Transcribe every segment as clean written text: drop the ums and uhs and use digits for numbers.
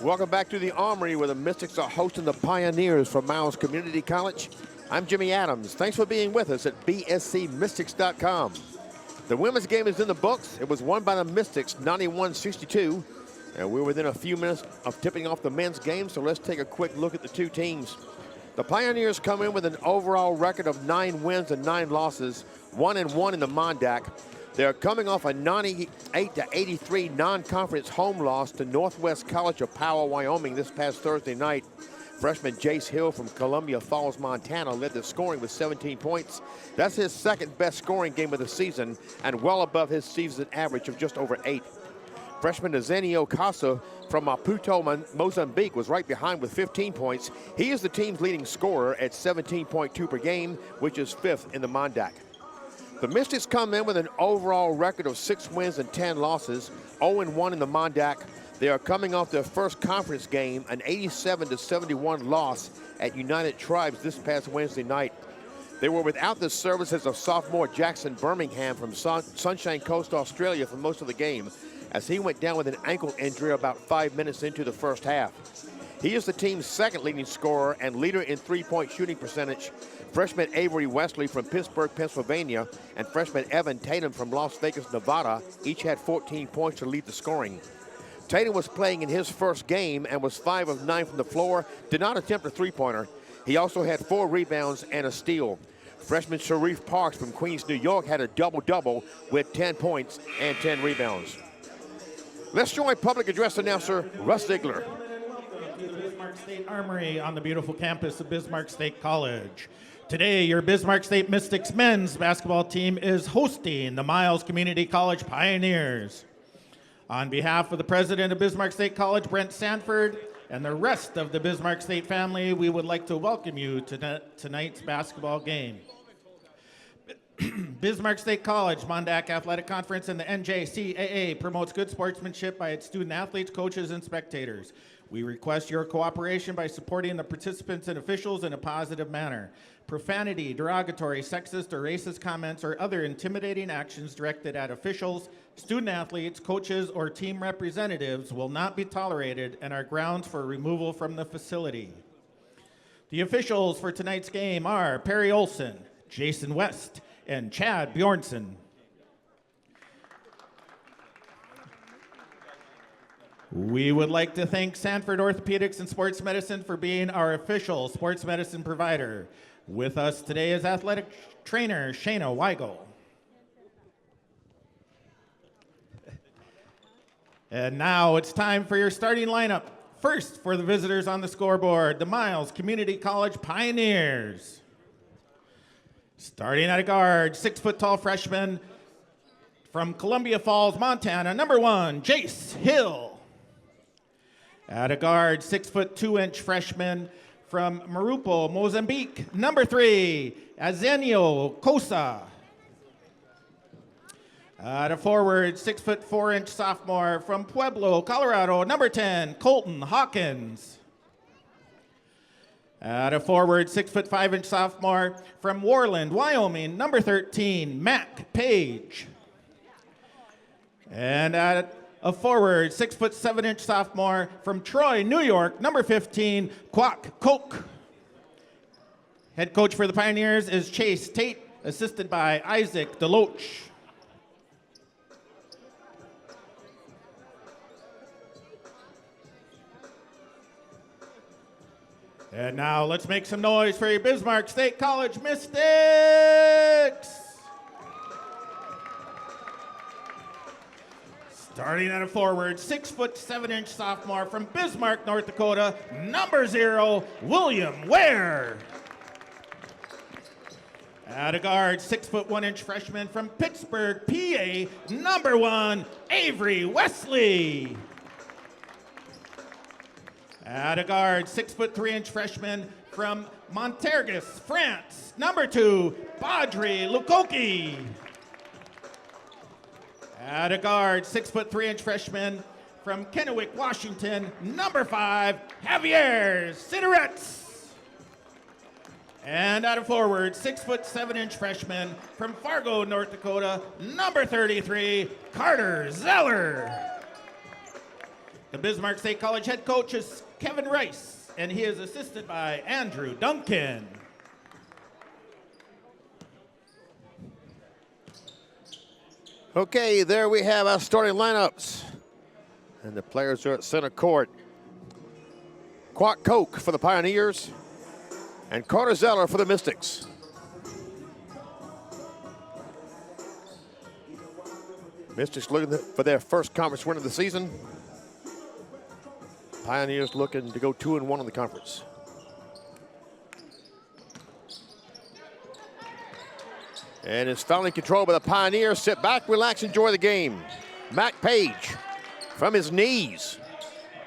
Welcome back to the Armory where the Mystics are hosting the Pioneers from Miles Community College. I'm Jimmy Adams. Thanks for being with us at bscmystics.com. The women's game is in the books. It was won by the Mystics 91-62. And we're within a few minutes of tipping off the men's game, so let's take a quick look at the two teams. The Pioneers come in with an overall record of 9 wins and 9 losses, 1-1 in the Mondac. They're coming off a 98-83 non-conference home loss to Northwest College of Powell, Wyoming this past Thursday night. Freshman Jace Hill from Columbia Falls, Montana led the scoring with 17 points. That's his second best scoring game of the season and well above his season average of just over 8. Freshman Nazenio Casa from Maputo, Mozambique was right behind with 15 points. He is the team's leading scorer at 17.2 per game, which is 5th in the Mondac. The Mystics come in with an overall record of 6 wins and 10 losses, 0-1 in the Mondac. They are coming off their first conference game, an 87-71 loss at United Tribes this past Wednesday night. They were without the services of sophomore Jackson Birmingham from Sunshine Coast, Australia for most of the game, as he went down with an ankle injury about 5 minutes into the first half. He is the team's second leading scorer and leader in three-point shooting percentage. Freshman Avery Wesley from Pittsburgh, Pennsylvania, and freshman Evan Tatum from Las Vegas, Nevada, each had 14 points to lead the scoring. Tatum was playing in his first game and was 5 of 9 from the floor, did not attempt a three-pointer. He also had 4 rebounds and a steal. Freshman Sharif Parks from Queens, New York had a double-double with 10 points and 10 rebounds. Let's join public address announcer Russ Ziegler. To the Bismarck State Armory on the beautiful campus of Bismarck State College. Today, your Bismarck State Mystics men's basketball team is hosting the Miles Community College Pioneers. On behalf of the president of Bismarck State College, Brent Sanford, and the rest of the Bismarck State family, we would like to welcome you to tonight's basketball game. Bismarck State College Mondac Athletic Conference and the NJCAA promotes good sportsmanship by its student athletes, coaches, and spectators. We request your cooperation by supporting the participants and officials in a positive manner. Profanity, derogatory, sexist, or racist comments or other intimidating actions directed at officials, student athletes, coaches, or team representatives will not be tolerated and are grounds for removal from the facility. The officials for tonight's game are Perry Olson, Jason West, and Chad Bjornson. We would like to thank Sanford Orthopedics and Sports Medicine for being our official sports medicine provider. With us today is athletic trainer Shayna Weigel. And now it's time for your starting lineup. First, for the visitors on the scoreboard, the Miles Community College Pioneers. Starting at a guard, 6-foot-tall freshman from Columbia Falls, Montana, number 1, Jace Hill. At a guard, 6'2" freshman from Marupo, Mozambique, number 3, Azenio Cosa. At a forward, 6'4" sophomore from Pueblo, Colorado, number 10, Colton Hawkins. At a forward, 6'5" sophomore from Warland, Wyoming, number 13, Mac Page. And at a forward, 6'7" sophomore from Troy, New York, number 15, Kwok Koch. Head coach for the Pioneers is Chase Tate, assisted by Isaac Deloach. And now let's make some noise for your Bismarck State College Mystics! Starting at a forward, 6'7" sophomore from Bismarck, North Dakota, number 0, William Ware. At a guard, 6'1" freshman from Pittsburgh, PA, number 1, Avery Wesley. At a guard, 6'3" freshman from Montargis, France, number 2, Badri Lukoki. At a guard, 6'3" freshman from Kennewick, Washington, number 5, Javier Cigarettes. And at a forward, 6'7" freshman from Fargo, North Dakota, number 33, Carter Zeller. The Bismarck State College head coach is Kevin Rice, and he is assisted by Andrew Duncan. Okay, there we have our starting lineups. And the players are at center court. Quack Koch for the Pioneers and Carter Zeller for the Mystics. Mystics looking for their first conference win of the season. Pioneers looking to go 2-1 in the conference. And it's finally controlled by the Pioneers. Sit back, relax, enjoy the game. Matt Page from his knees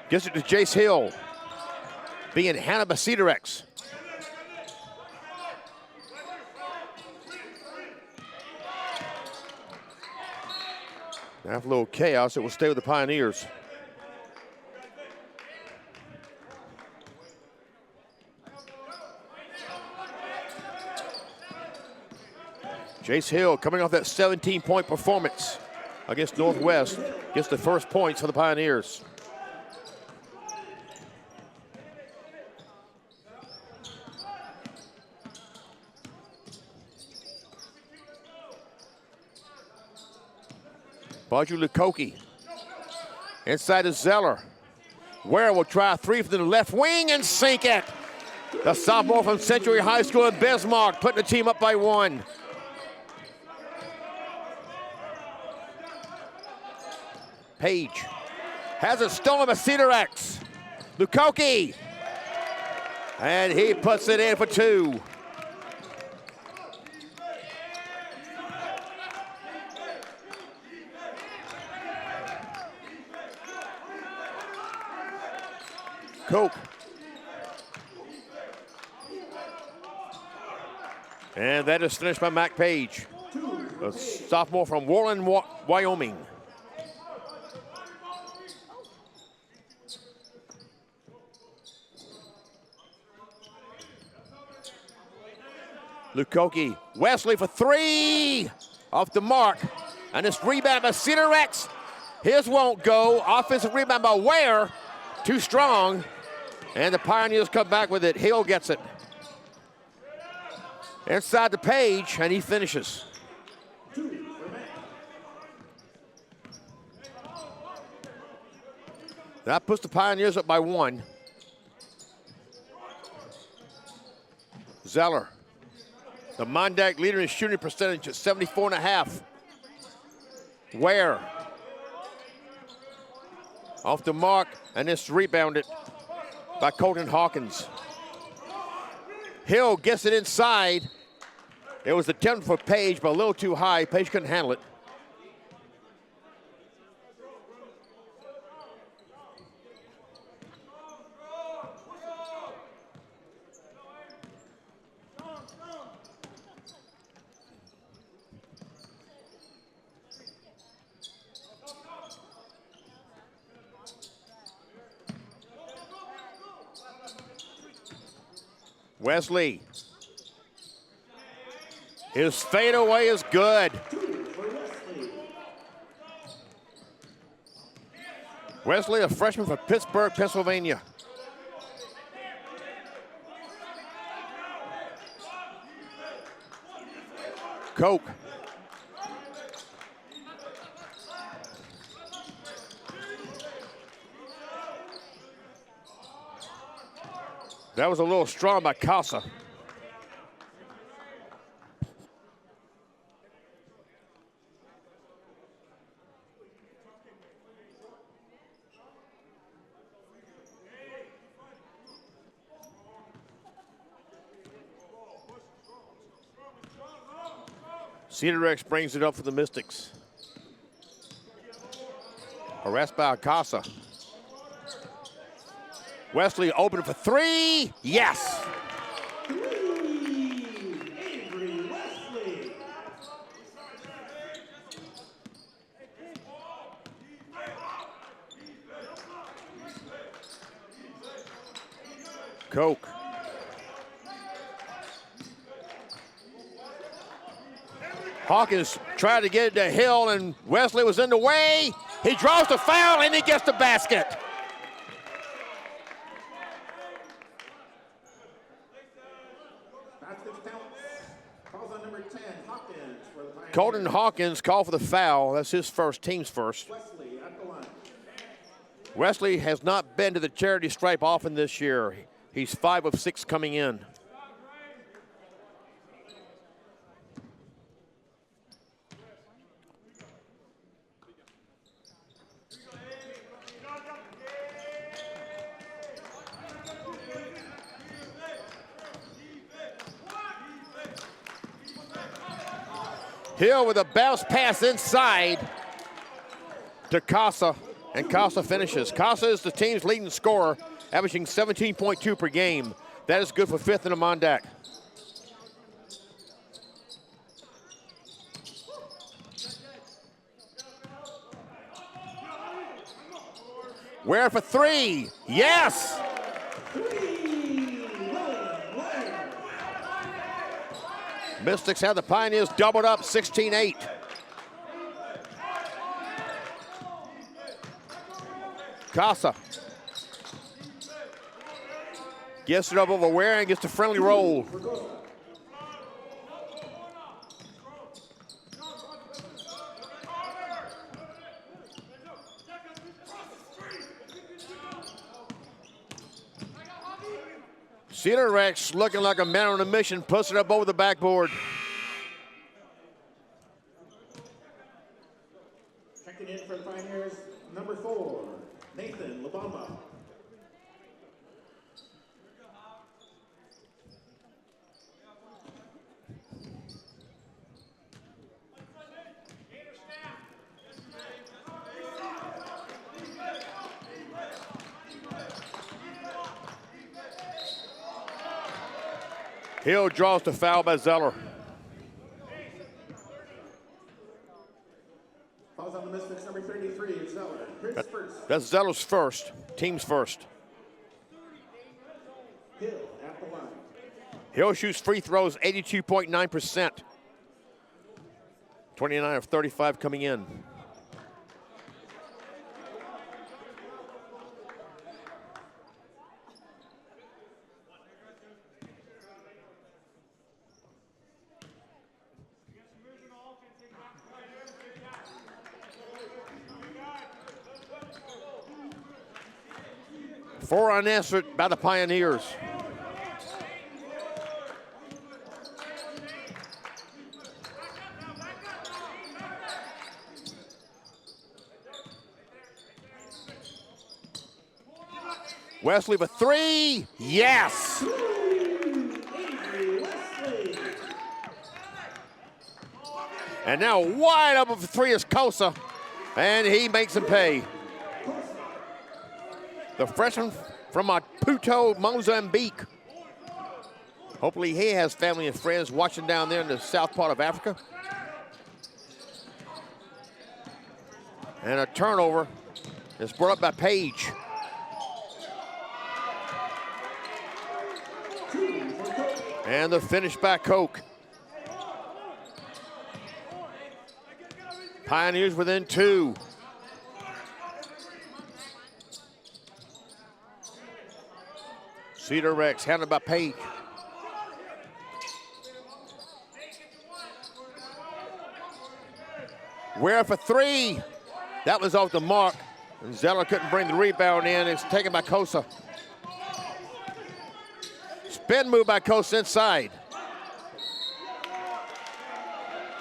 gives it to Jace Hill, being Hannah Basiderex. After a little chaos, it will stay with the Pioneers. Jace Hill coming off that 17-point performance against Northwest gets the first points for the Pioneers. Baju Lukoki inside to Zeller. Ware will try a three from the left wing and sink it. The sophomore from Century High School in Bismarck putting the team up by 1. Page has it stolen by Basiderex. Lukoki. And he puts it in for 2. Koch. And that is finished by Mac Page, a sophomore from Warren, Wyoming. Lukoki, Wesley for 3, off the mark. And this rebound by Basiderex. His won't go. Offensive rebound by Ware, too strong. And the Pioneers come back with it. Hill gets it. Inside the Page, and he finishes. That puts the Pioneers up by 1. Zeller, the Mondack leader in shooting percentage at 74.5. Ware off the mark, and it's rebounded by Colton Hawkins. Hill gets it inside. It was attempted for Page, but a little too high. Page couldn't handle it. Wesley. His fadeaway is good. Wesley, a freshman from Pittsburgh, Pennsylvania. Koch. That was a little strong by Casa. Basiderex brings it up for the Mystics. Harassed by Casa. Wesley open for 3. Yes. Koch. Hawkins tried to get it to Hill, and Wesley was in the way. He draws the foul, and he gets the basket. Calls on number 10, Hawkins for the Pioneers. Colton Hawkins called for the foul. That's his first, team's first. Wesley at the line. Wesley has not been to the charity stripe often this year. He's 5 of 6 coming in. Hill with a bounce pass inside to Casa, and Casa finishes. Casa is the team's leading scorer, averaging 17.2 per game. That is good for 5th in the Mondac. Ware for 3, yes! Mystics have the Pioneers doubled up, 16-8. Casa gets it up over Ware and gets the friendly roll. Cedar Rex looking like a man on a mission, puts it up over the backboard. Checking in for the Pioneers, number 4, Nathan Labamba. Hill draws the foul by Zeller. Fouls on the Mystics, number 33, it's Zeller. His first. That's Zeller's first, team's first. Hill at the line. Hill shoots free throws 82.9%. 29 of 35 coming in. Four unanswered by the Pioneers. Wesley for 3, yes! And now wide open for 3 is Cosa, and he makes him pay. The freshman from Maputo, Mozambique. Hopefully he has family and friends watching down there in the south part of Africa. And a turnover is brought up by Page. And the finish by Koch. Pioneers within 2. Cedar Rex handled by Page. Ware for 3. That was off the mark. And Zeller couldn't bring the rebound in. It's taken by Cosa. Spin move by Cosa inside.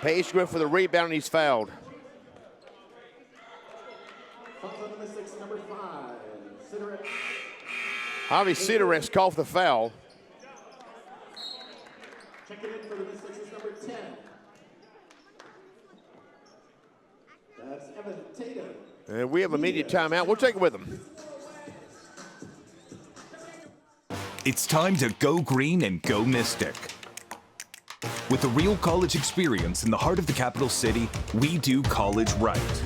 Page good for the rebound and he's fouled. Number 5, Cedar. Javi Cedarex called for the foul. Checking in for the Mystics is number 10. That's Evan Tatum. And we have immediate timeout. We'll take it with them. It's time to go green and go Mystic. With a real college experience in the heart of the capital city, we do college right.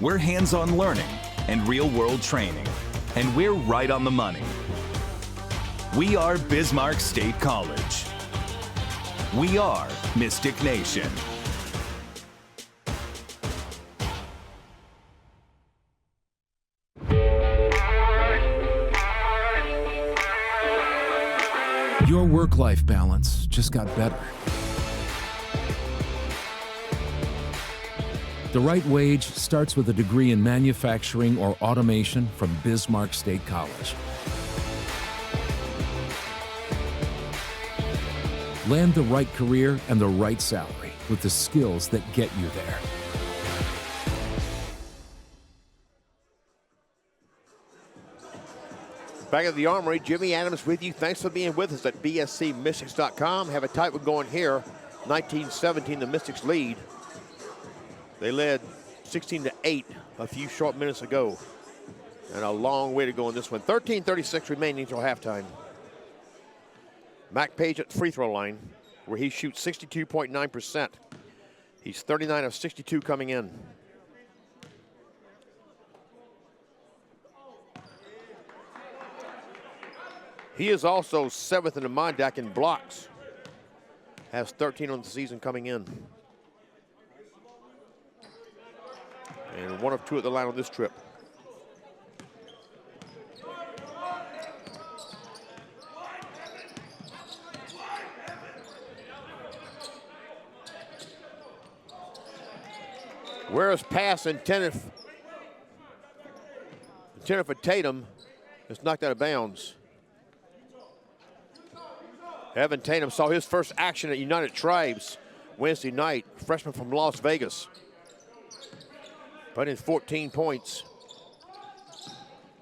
We're hands-on learning and real-world training, and we're right on the money. We are Bismarck State College. We are Mystic Nation. work-life balance just got better. The right wage starts with a degree in manufacturing or automation from Bismarck State College. Land the right career and the right salary with the skills that get you there. Back at the Armory, Jimmy Adams with you. Thanks for being with us at bscmystics.com. Have a tight one going here. 19-17, the Mystics lead. They led 16-8 a few short minutes ago. And a long way to go in this one. 13:36 remaining until halftime. Mac Page at the free throw line, where he shoots 62.9%. He's 39 of 62 coming in. He is also 7th in the Mondac in blocks. Has 13 on the season coming in. And 1 of 2 at the line on this trip. Whereas pass intended for Tatum is knocked out of bounds. Evan Tatum saw his first action at United Tribes Wednesday night, freshman from Las Vegas. Put in 14 points.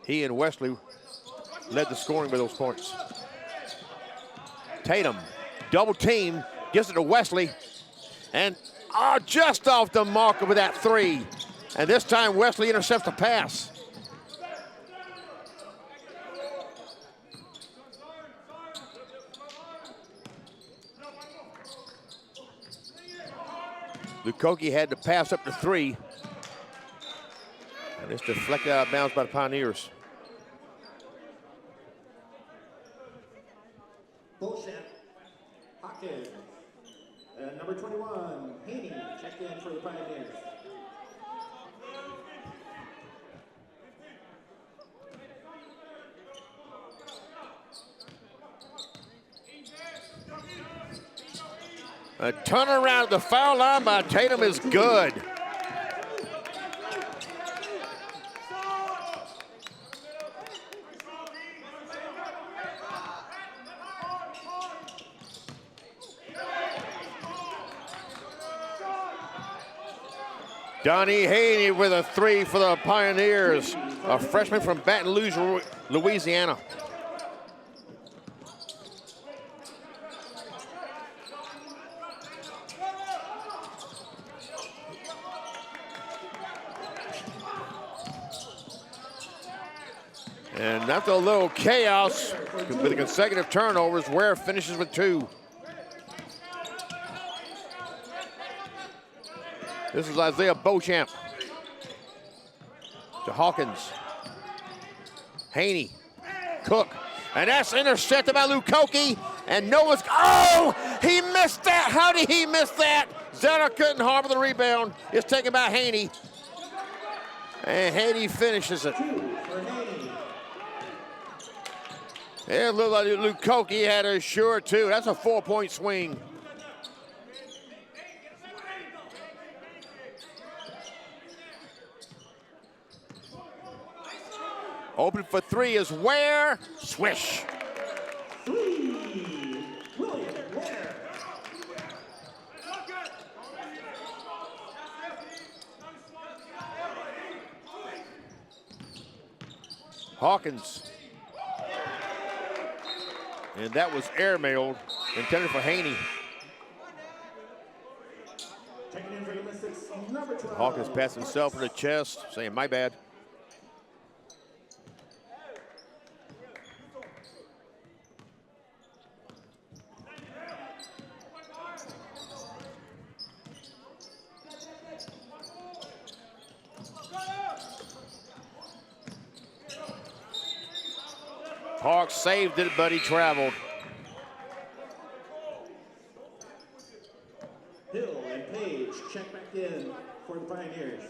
He and Wesley led the scoring with those points. Tatum, double team, gives it to Wesley, and just off the marker with that 3. And this time Wesley intercepts the pass. Lukoki had to pass up to 3. And it's deflected out of bounds by the Pioneers. Bullshit. Hawkins. And number 21, Haney, checked in for the Pioneers. A turnaround at the foul line by Tatum is good. Donnie Haney with a 3 for the Pioneers, a freshman from Baton Rouge, Louisiana. And after a little chaos with the consecutive turnovers, Ware finishes with 2. This is Isaiah Beauchamp to Hawkins. Haney, Cook, and that's intercepted by Lukoki, and Noah's, he missed that. How did he miss that? Zetter couldn't harbor the rebound. It's taken by Haney, and Haney finishes it. It looked like Lukoki had a sure 2. That's a 4-point swing. Open for 3 is Ware. Swish. 3, William Ware. Hawkins. And that was airmailed, intended for Haney. Checking in for the Mystics, number 12. Hawkins passed himself in the chest, saying, my bad. Parks saved it, but he traveled. Hill and Page check back in for the Pioneers.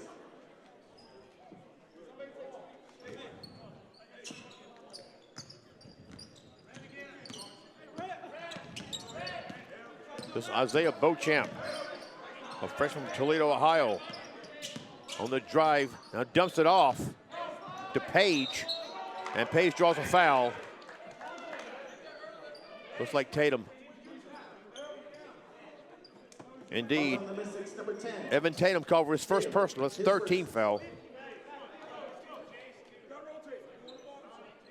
This is Isaiah Beauchamp, a freshman from Toledo, Ohio. On the drive, now dumps it off to Page, and Page draws a foul. Looks like Tatum. Indeed, Evan Tatum called for his first personal. That's 13 foul.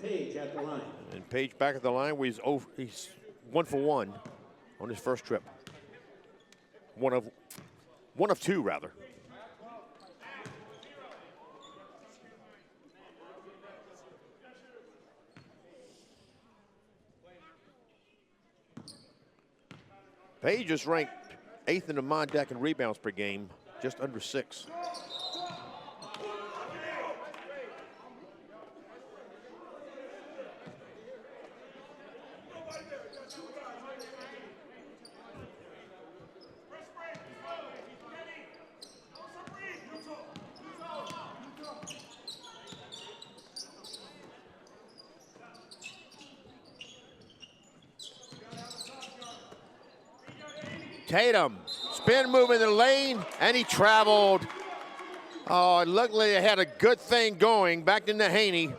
Page at the line. And Page back at the line where he's 1 for 1 on his first trip. One of two, rather. Page is ranked 8th in the Mondac in rebounds per game, just under 6. Tatum, spin move in the lane, and he traveled. Oh, luckily they had a good thing going. Back into Haney.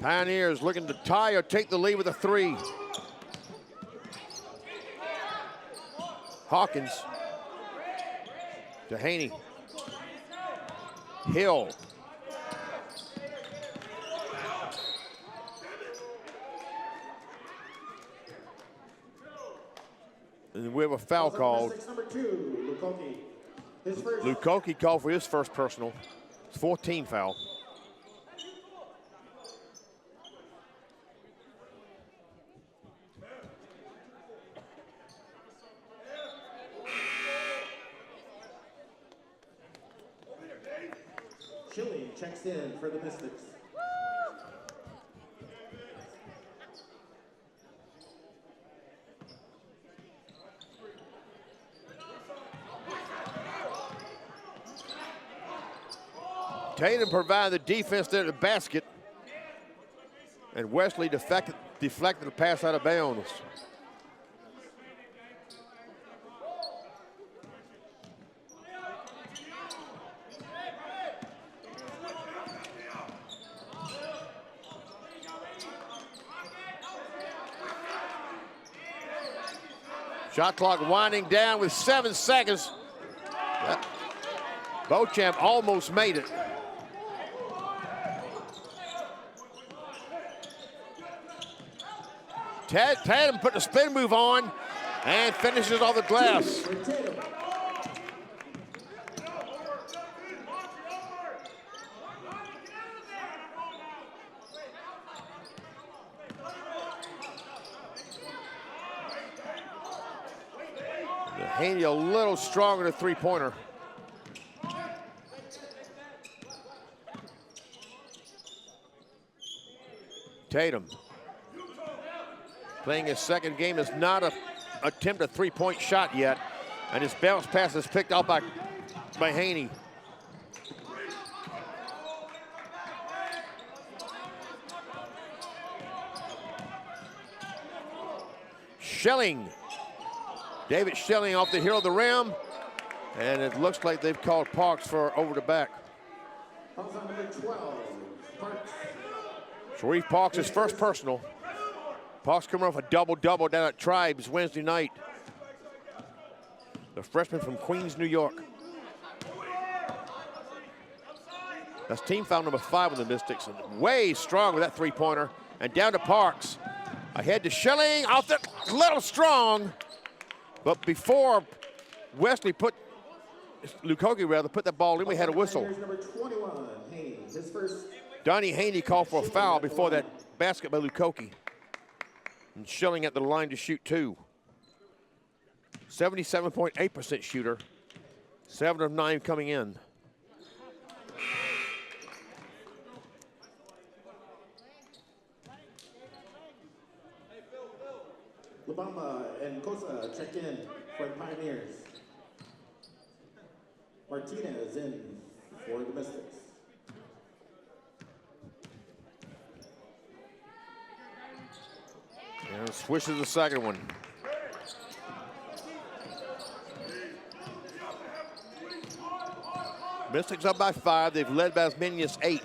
Pioneers looking to tie or take the lead with a 3. Hawkins to Haney. Hill. And we have a foul called. Number 2, Lukoki. His first. Lukoki called for his first personal. 14 foul. Chile checks in for the Mystics. Tatum provided the defense there at the basket, and Wesley deflected the pass out of bounds. Shot clock winding down with 7 seconds. Beauchamp almost made it. Tatum put the spin move on and finishes off the glass. Haney a little stronger than a three-pointer. Tatum playing his second game, has not attempted a three-point shot yet, and his bounce pass is picked up by Haney. Schelling. David Schelling off the heel of the rim, and it looks like they've called Parks for over the back. Sharif Parks, his first personal. Parks coming off a double-double down at Tribes Wednesday night. The freshman from Queens, New York. That's team foul number 5 with the Mystics, and way strong with that three-pointer. And down to Parks. Ahead to Schelling, off the little strong. But before Wesley Lukoki rather, put that ball in, we had a whistle. Number 21, Haney, his first. Donnie Haney called for a foul before that basket by Lukoki. And Schelling at the line to shoot 2. 77.8% shooter. 7 of 9 coming in. Labamba and Cosa check in for the Pioneers. Martinez in for the Mystics. And swishes the second one. Mystics up by 5. They've led by as many as 8.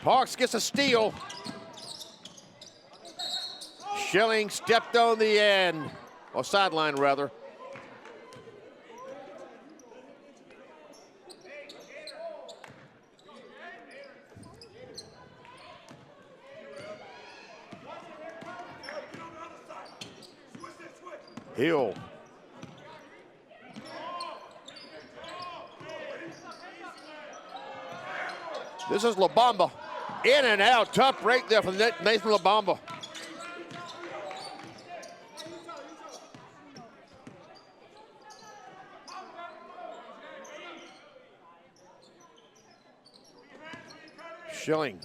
Parks gets a steal. Schilling stepped on the end, or sideline rather. Hill. This is LaBamba. In and out. Tough break there from Nathan LaBamba. Schilling.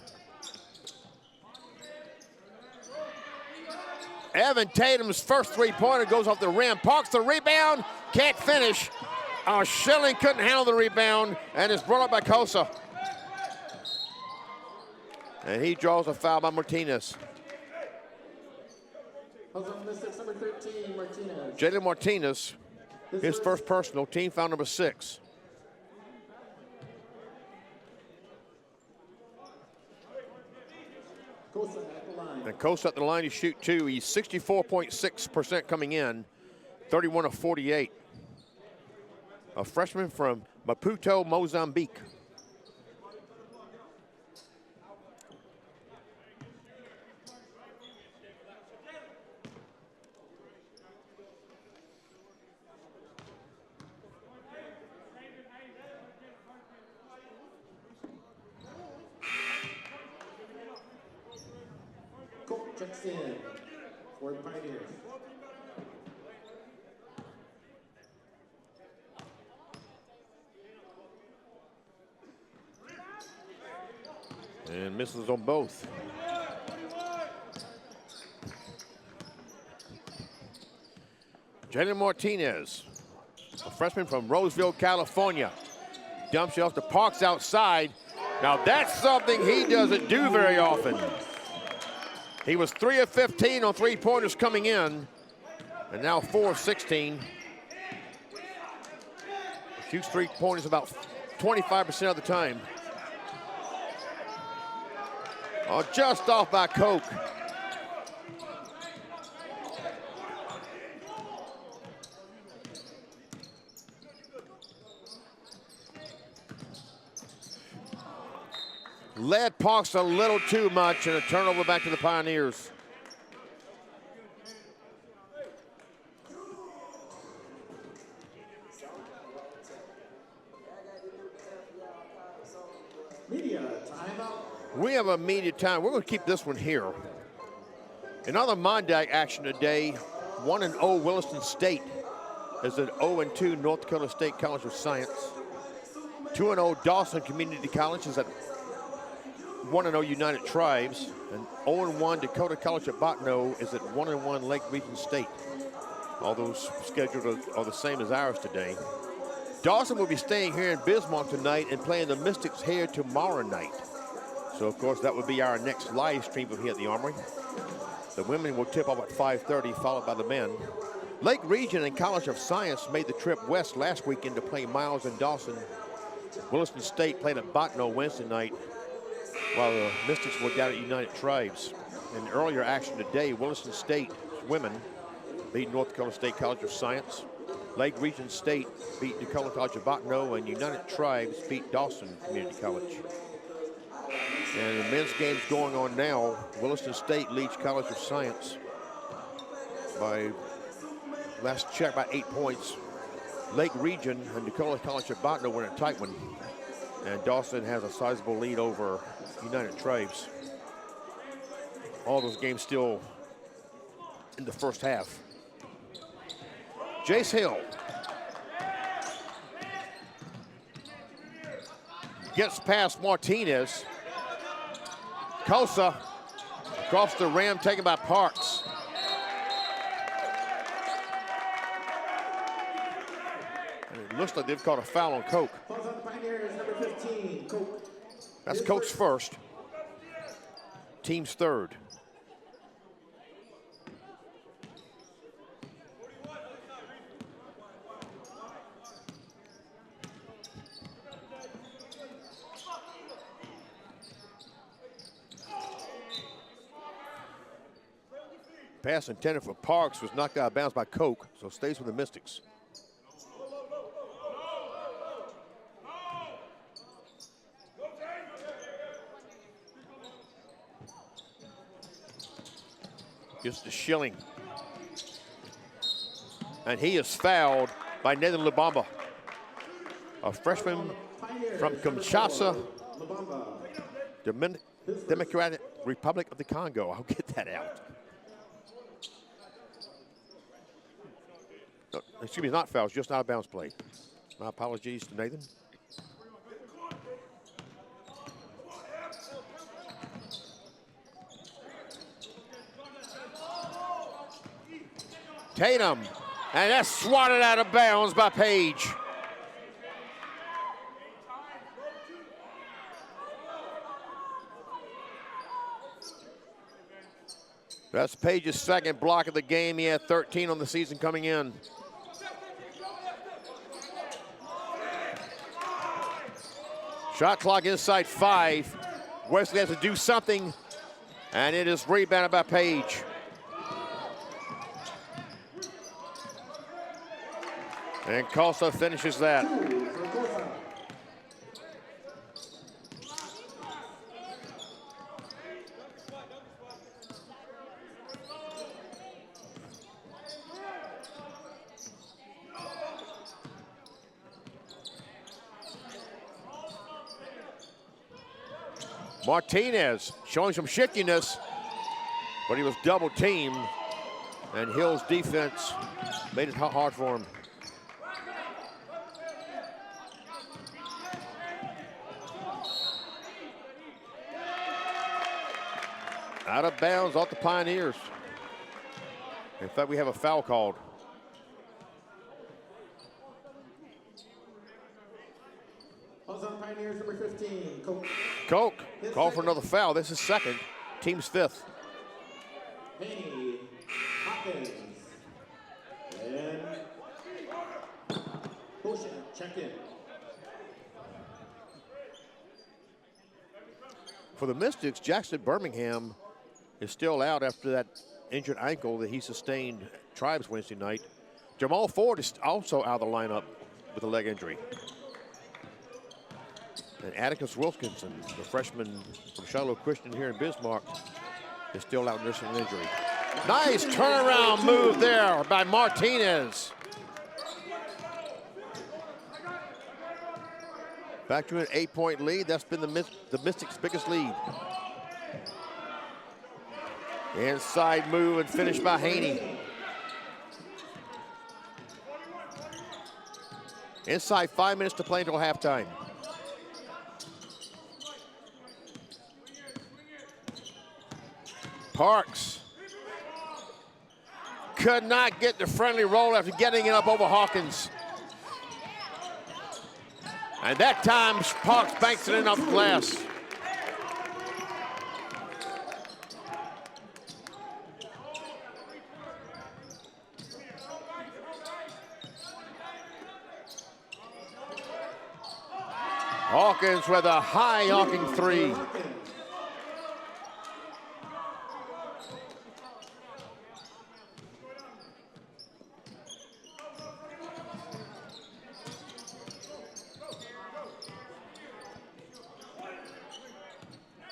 Evan Tatum's first three-pointer goes off the rim. Parks the rebound, can't finish. Schilling couldn't handle the rebound, and it's brought up by Kosa. And he draws a foul by Martinez. Number 13, Martinez. Jalen Martinez, his first personal, team foul number 6. Kosa at the line. And Kosa at the line to shoot 2. He's 64.6% coming in, 31 of 48. A freshman from Maputo, Mozambique. Checks in for the Pioneers. And misses on both. Jalen Martinez, a freshman from Roseville, California. Dumps it off the Parks outside. Now that's something he doesn't do very often. He was 3 of 15 on three-pointers coming in, and now 4 of 16. Shoots three-pointers about 25% of the time. Oh, just off by Koch. Led Parks a little too much, and a turnover back to the Pioneers. Media timeout. We have a media time. We're going to keep this one here. In other Mondag action today, 1-0 Williston State is at 0-2 North Dakota State College of Science. 2-0 Dawson Community College is at 1-0 United Tribes, and 0-1 Dakota College at Bottineau is at 1-1 Lake Region State. All those scheduled are the same as ours today. Dawson will be staying here in Bismarck tonight and playing the Mystics here tomorrow night. So, of course, that would be our next live stream from here at the Armory. The women will tip off at 5:30, followed by the men. Lake Region and College of Science made the trip west last weekend to play Miles and Dawson. Williston State played at Bottineau Wednesday night, while the Mystics were down at United Tribes. In earlier action today, Williston State women beat North Dakota State College of Science. Lake Region State beat Dakota College of Bottineau, and United Tribes beat Dawson Community College. And the men's game's going on now. Williston State leads College of Science by, last check, by 8 points. Lake Region and Dakota College of Bottineau were in a tight one. And Dawson has a sizable lead over United Tribes. All those games still in the first half. Jace Hill gets past Martinez. Kosa across the rim, taken by Parks. And it looks like they've caught a foul on Koch. Pioneers, number 15, Koch. That's Koch's first. team's third. Pass intended for Parks was knocked out of bounds by Koch, so stays with the Mystics. Gets to Schilling. And he is fouled by Nathan Lubamba, a freshman from Kinshasa, Democratic Republic of the Congo. I'll get that out. No, excuse me, not foul, just out of bounds play. My apologies to Nathan. Tatum, and that's swatted out of bounds by Page. That's Page's second block of the game. He had 13 on the season coming in. Shot clock inside 5. Wesley has to do something, and it is rebounded by Page. And Costa finishes that. Martinez showing some shiftiness, but he was double teamed, and Hill's defense made it hard for him. Out of bounds off the Pioneers. In fact, we have a foul called. Calls on Pioneers number 15, Koch. Koch called for another foul. This is second. Team's fifth. Haney, Hopkins, and Boshan, check in. For the Mystics, Jackson Birmingham is still out after that injured ankle that he sustained at Tribes Wednesday night. Jamal Ford is also out of the lineup with a leg injury. And Atticus Wilkinson, the freshman from Shiloh Christian here in Bismarck, is still out nursing an injury. Nice turnaround move there by Martinez. Back to an 8-point lead. That's been the Mystics' biggest lead. Inside move and finish by Haney. Inside 5 minutes to play until halftime. Parks could not get the friendly roll after getting it up over Hawkins. And that time, Parks banks it in off the glass. Hawkins with a high arcing three.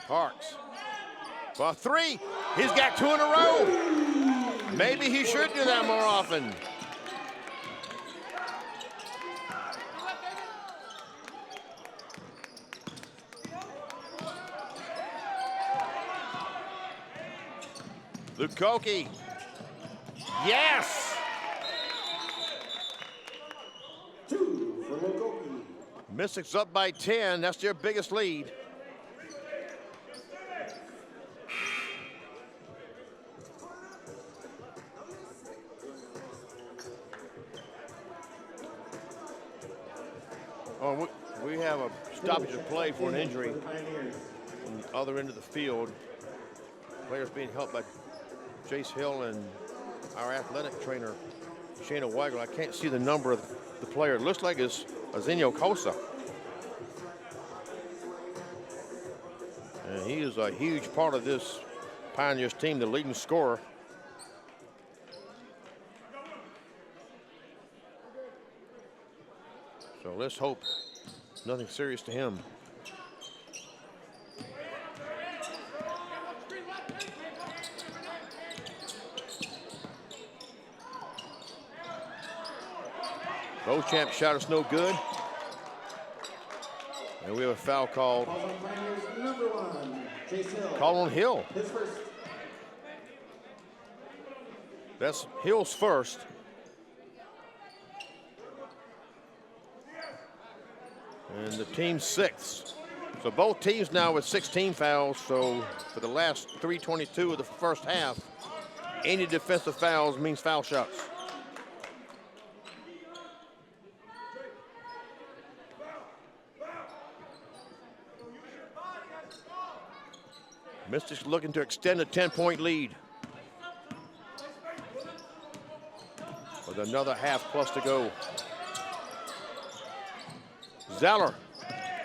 Parks for three. He's got 2 in a row. Maybe he should do that more often. Lukoki. Yes! 2 for Lukoki. Mystics up by 10. That's their biggest lead. Oh, we have a stoppage of play for an injury on the other end of the field. Players being helped by Jace Hill and our athletic trainer, Shayna Weigel. I can't see the number of the player. It looks like it's Azenio Kosa. And he is a huge part of this Pioneers team, the leading scorer. So let's hope nothing serious to him. Beauchamp shot is no good. And we have a foul called. Call on Hill. That's Hill's first. And the team's sixth. So both teams now with 16 fouls. So for the last 3:22 of the first half, any defensive fouls means foul shots. Mystics looking to extend a 10-point lead. With another half plus to go. Zeller,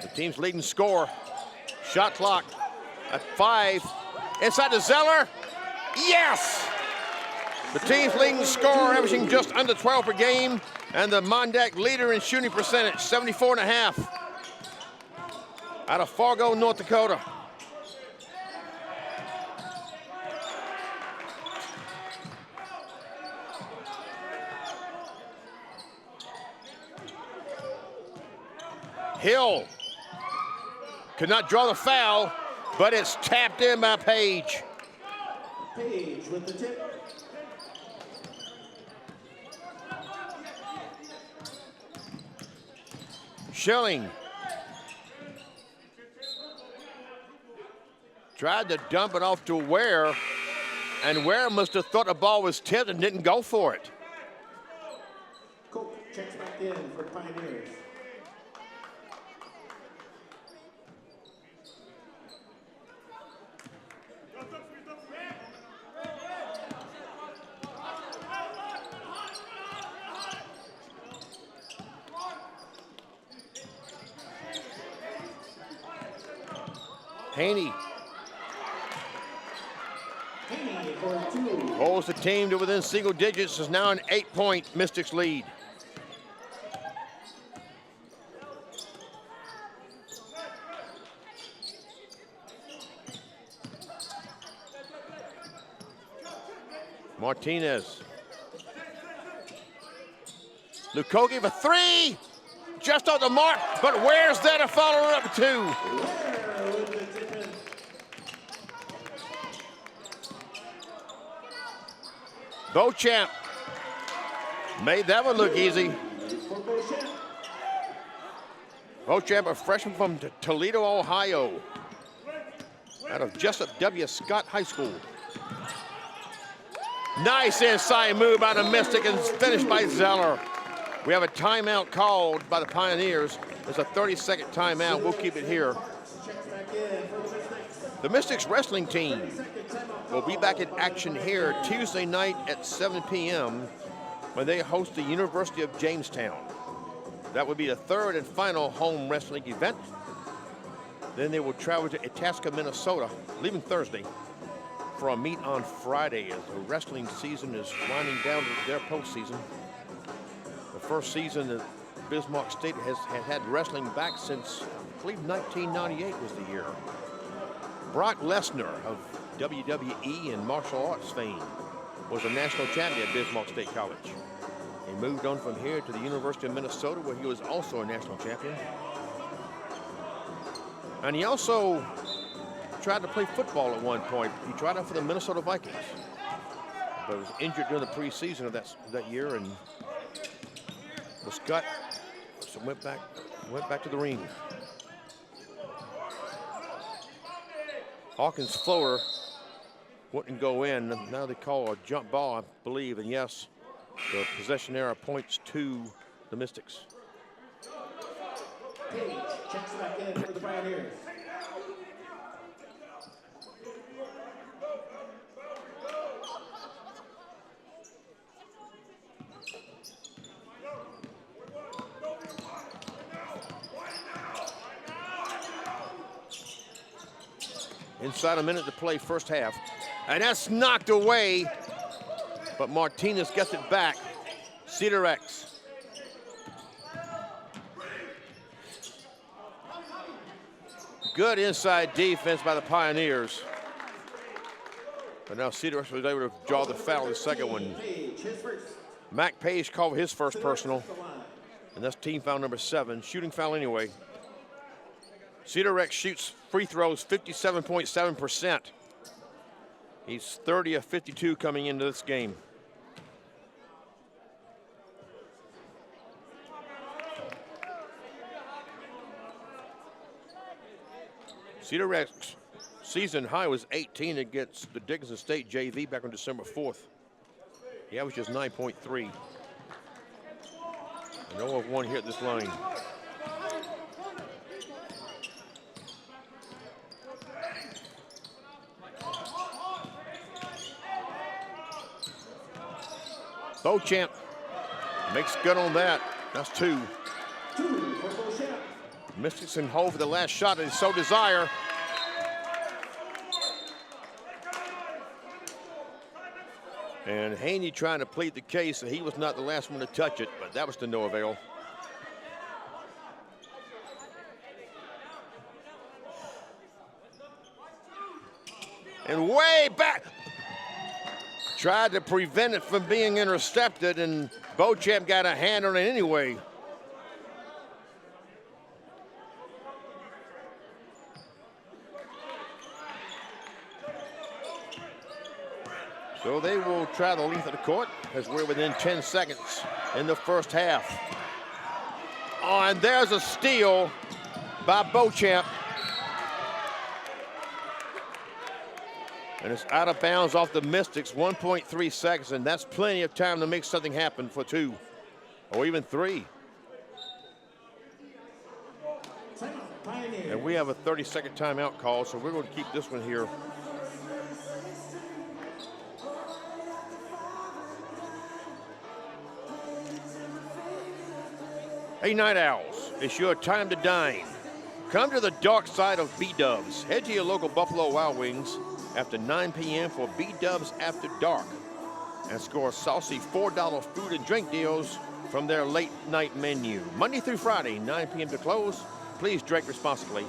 the team's leading scorer. Shot clock at 5. Inside to Zeller. Yes! The team's leading scorer, averaging just under 12 per game. And the Mondac leader in shooting percentage, 74.5. Out of Fargo, North Dakota. Hill could not draw the foul, but it's tapped in by Page. Page with the tip. Schilling tried to dump it off to Ware, and Ware must have thought the ball was tipped and didn't go for it. Coach checks back in for Pioneers. Haney for 2. holds the team to within single digits, is now an 8-point Mystics lead. Martinez. Lukogi for 3. Just on the mark, but where's that to follow it up to? Beauchamp made that one look easy. Beauchamp, a freshman from Toledo, Ohio, out of Jessup W. Scott High School. Nice inside move by the Mystic and finished by Zeller. We have a timeout called by the Pioneers. It's a 30-second timeout. We'll keep it here. The Mystics wrestling team will be back in action here Tuesday night at 7 p.m. when they host the University of Jamestown. That would be the third and final home wrestling event. Then they will travel to Itasca, Minnesota, leaving Thursday for a meet on Friday as the wrestling season is winding down to their postseason. The first season that Bismarck State has had wrestling back since, I believe, 1998 was the year. Brock Lesnar of WWE and martial arts fame was a national champion at Bismarck State College. He moved on from here to the University of Minnesota, where he was also a national champion. And he also tried to play football at one point. He tried out for the Minnesota Vikings, but was injured during the preseason of that year and was cut, so went back to the ring. Hawkins floater wouldn't go in. Now they call a jump ball, I believe, and yes, the possession error points to the Mystics. Page checks back in for the Pioneers. Inside a minute to play first half. And that's knocked away, but Martinez gets it back. Cedar X. Good inside defense by the Pioneers. But now Cedar X was able to draw the foul in the second one. Mac Page called his first personal. And that's team foul number 7. Shooting foul anyway. Cedar X shoots free throws 57.7%. He's 30 of 52 coming into this game. Cedar X season high was 18 against the Dickinson State JV back on December 4th. He averages 9.3. And 0 of 1 here at this line. Beauchamp makes good on that. That's 2. Mystics in hold for the last shot they so desire. And Haney trying to plead the case that he was not the last one to touch it, but that was to no avail. And way back. Tried to prevent it from being intercepted, and Beauchamp got a hand on it anyway. So they will try the length of the court as we're within 10 seconds in the first half. Oh, and there's a steal by Beauchamp. And it's out of bounds off the Mystics, 1.3 seconds, and that's plenty of time to make something happen for 2 or even 3. And we have a 30-second timeout call, so we're going to keep this one here. Hey, Night Owls, it's your time to dine. Come to the dark side of B-Dubs. Head to your local Buffalo Wild Wings after 9 p.m. for B-Dubs After Dark and score saucy $4 food and drink deals from their late night menu. Monday through Friday, 9 p.m. to close. Please drink responsibly.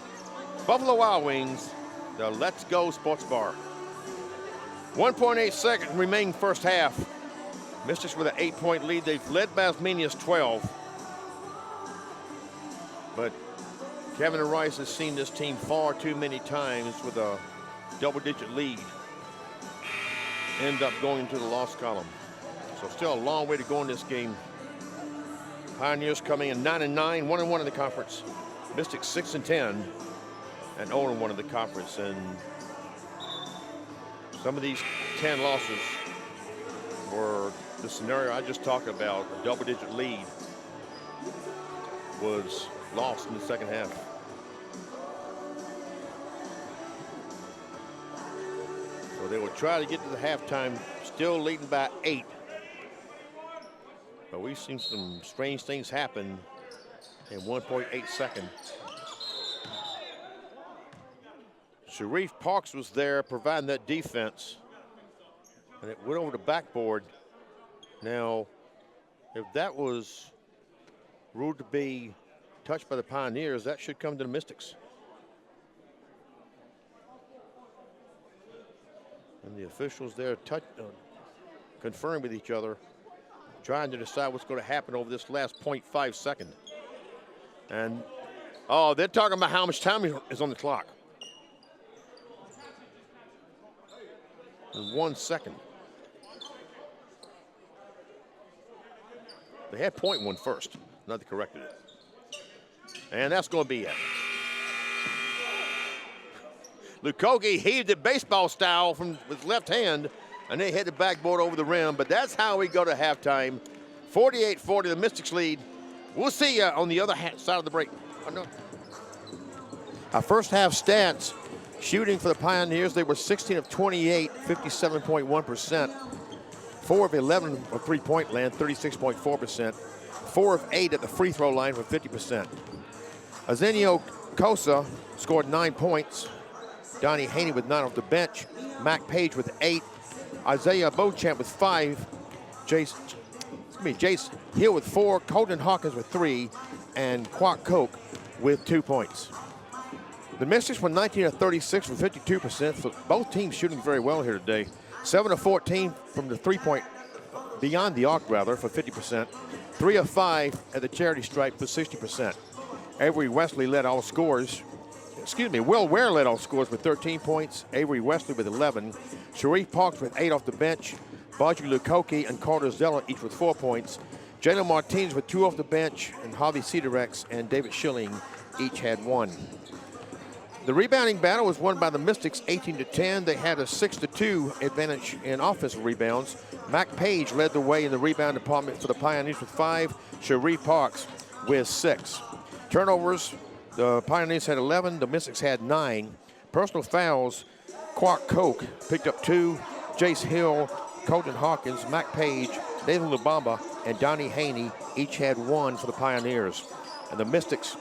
Buffalo Wild Wings, the Let's Go Sports Bar. 1.8 seconds remaining first half. Mystics with an 8-point lead. They've led by as many as 12. But Kevin Rice has seen this team far too many times with a double-digit lead end up going into the loss column. So still a long way to go in this game. Pioneers coming in 9-9, 1-1 in the conference. Mystics 6-10, and 0-1 in the conference. And some of these 10 losses were the scenario I just talked about. A double-digit lead was lost in the second half. So they will try to get to the halftime, still leading by 8. But we've seen some strange things happen in 1.8 seconds. Sharif Parks was there providing that defense, and it went over the backboard. Now, if that was ruled to be touched by the Pioneers, that should come to the Mystics. And the officials there conferring with each other, trying to decide what's going to happen over this last 0.5 second. And, oh, they're talking about how much time is on the clock. In 1 second. They had 0.1 first. Now they corrected it. And that's going to be it. Lukogi heaved it baseball style from his left hand, and they hit the backboard over the rim. But that's how we go to halftime. 48-40, the Mystics lead. We'll see you on the other side of the break. Oh, no. Our first half stats, shooting for the Pioneers, they were 16 of 28, 57.1%. 4 of 11 from three-point land, 36.4%. 4 of 8 at the free throw line for 50%. Azenio Kosa scored 9 points. Donnie Haney with 9 off the bench. Mac Page with 8. Isaiah Beauchamp with 5. Jace Hill with 4. Colton Hawkins with 3. And Quack Coke with 2 points. The Mystics were 19 of 36 for 52%. So both teams shooting very well here today. 7 of 14 from the three-point, beyond the arc rather, for 50%. 3 of 5 at the charity stripe for 60%. Avery Wesley led all scorers. Will Ware led all scores with 13 points. Avery Wesley with 11. Sharif Parks with 8 off the bench. Baji Lukoki and Carter Zeller each with 4 points. Jalen Martinez with 2 off the bench. And Javi Cedarex and David Schilling each had 1. The rebounding battle was won by the Mystics 18-10. They had a 6-2 advantage in offensive rebounds. Mac Page led the way in the rebound department for the Pioneers with 5. Sharif Parks with 6. Turnovers, the Pioneers had 11, the Mystics had 9. Personal fouls, Quack Coke picked up 2. Jace Hill, Colton Hawkins, Mac Page, David Lubamba, and Donnie Haney each had 1 for the Pioneers. And the Mystics,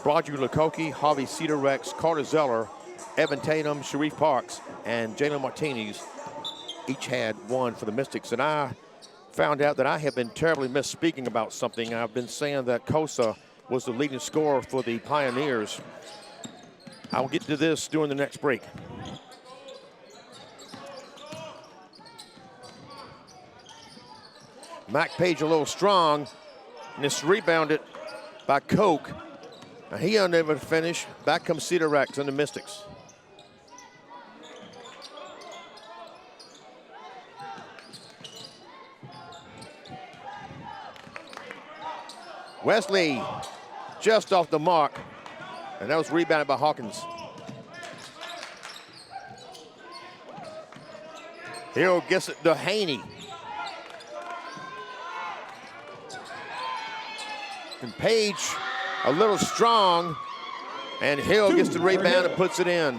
Roger Lukoki, Javi Cedarex, Carter Zeller, Evan Tatum, Sharif Parks, and Jalen Martinez each had 1 for the Mystics. And I found out that I have been terribly misspeaking about something. I've been saying that Kosa was the leading scorer for the Pioneers. I'll get to this during the next break. Mac Page a little strong, and it's rebounded by Coke. Now he unable to finish. Back comes Cedarex and the Mystics. Wesley just off the mark, and that was rebounded by Hawkins. Hill gets it to Haney. And Page a little strong, and Hill gets the rebound and puts it in.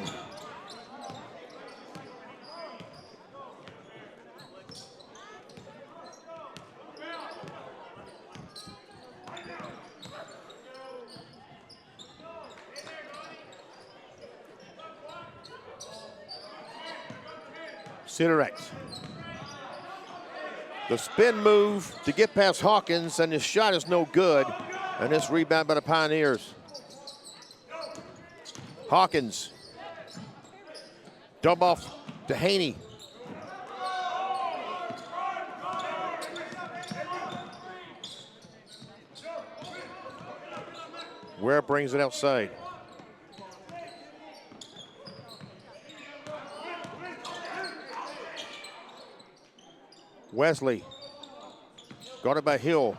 Cedarex. The spin move to get past Hawkins, and his shot is no good. And this rebound by the Pioneers. Hawkins. Dump off to Haney. Ware brings it outside. Wesley, guarded by Hill.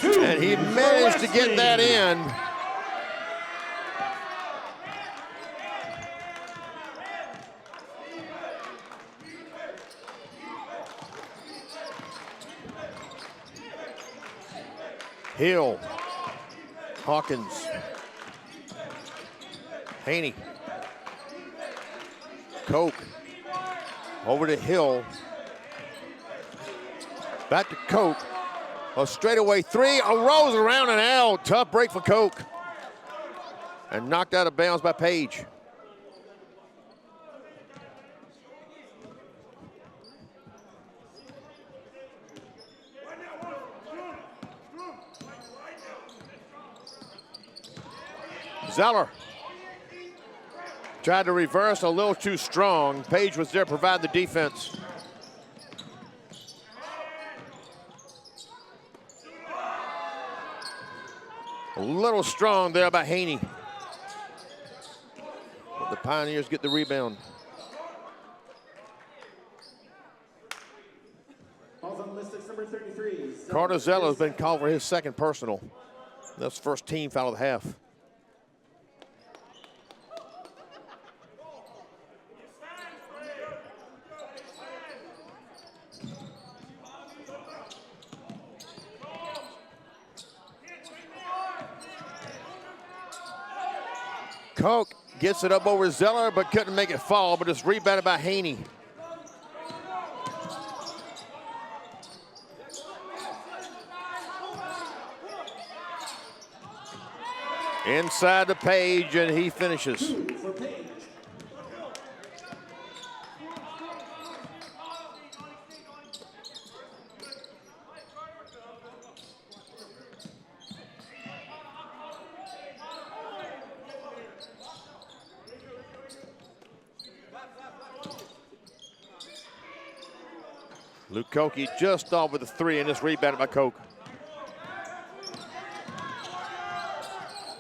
And he managed to get that in. Hill, Hawkins, Haney, Coke, over to Hill, back to Coke, a straightaway 3, a rolls around and out, tough break for Coke, and knocked out of bounds by Page. Zeller tried to reverse, a little too strong. Page was there to provide the defense. A little strong there by Haney. But the Pioneers get the rebound. Carter Zeller has been called for his second personal. That's first team foul of the half. Coke gets it up over Zeller, but couldn't make it fall, but it's rebounded by Haney. Inside the Page, and he finishes. 2 for Page. Lukoki just off with a 3, and this rebounded by Koch.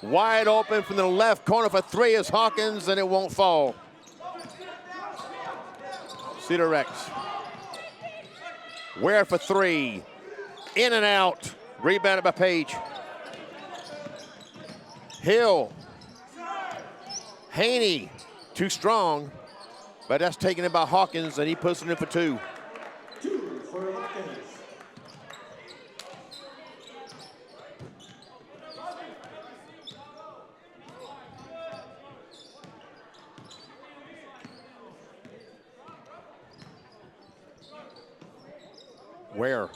Wide open from the left corner for 3 is Hawkins, and it won't fall. Cedar Rex. Ware for 3. In and out. Rebounded by Page. Hill. Haney. Too strong, but that's taken in by Hawkins, and he puts it in for 2. 2 for Hawkins. Ware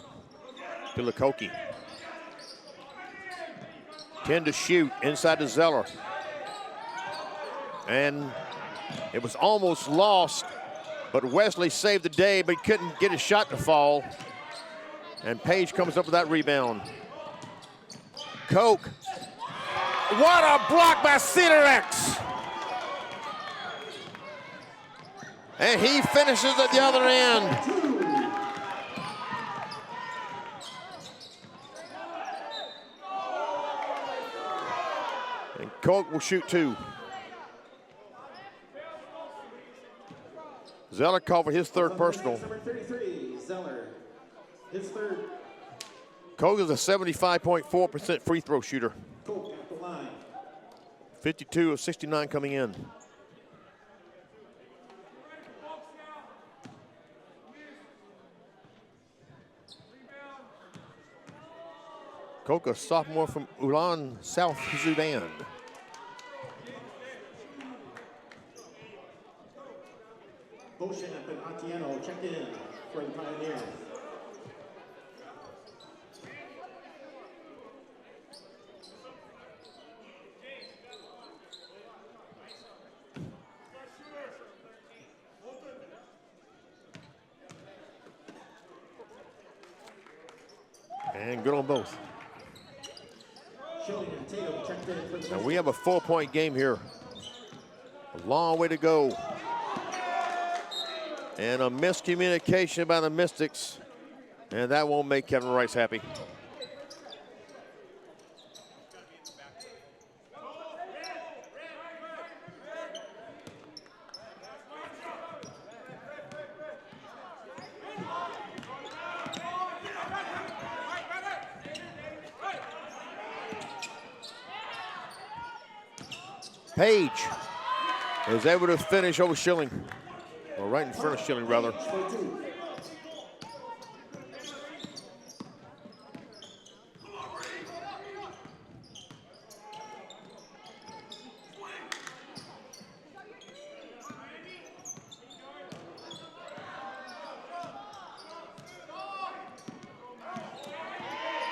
to Lukoki. 10 to shoot inside to Zeller. And it was almost lost, but Wesley saved the day, but couldn't get his shot to fall. And Page comes up with that rebound. Koch. What a block by Cedar X. And he finishes at the other end. And Koch will shoot 2. Zeller called for his 3rd personal. Number 33, Zeller. His 3rd. Koch is a 75.4% free throw shooter. Koch at the line. 52 of 69 coming in. Koch, a sophomore from Ulan, South Sudan. Boshan and Atieno check in for the Pioneers. And good on both. Shilling and Tatum checked in for the And we have a 4-point game here. A long way to go. And a miscommunication by the Mystics. And that won't make Kevin Rice happy. Page is able to finish over Schilling. Or right in front of Schilling, rather.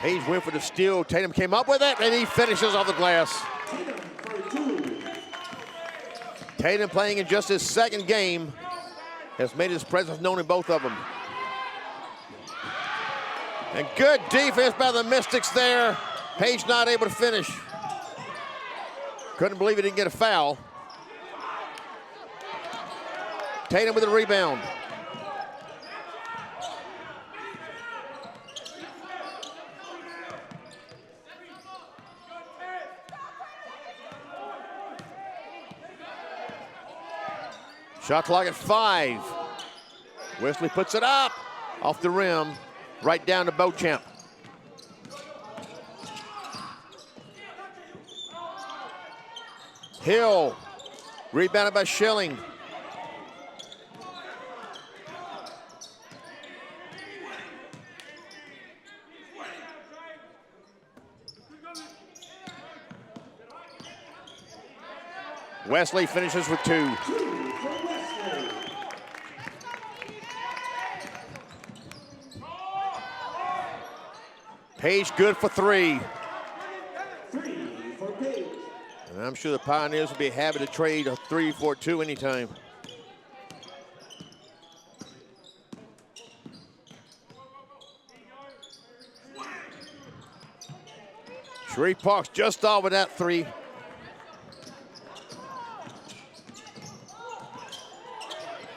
Page went for the steal. Tatum came up with it, and he finishes off the glass. Tatum, playing in just his 2nd game, has made his presence known in both of them. And good defense by the Mystics there. Page not able to finish. Couldn't believe he didn't get a foul. Tatum with a rebound. Shot clock at 5. Wesley puts it up off the rim, right down to Beauchamp. Hill, rebounded by Schilling. Wesley finishes with 2. Page good for 3. 3 for Page. And I'm sure the Pioneers will be happy to trade a 3 for 2 anytime. Sharif Parks just off with that 3.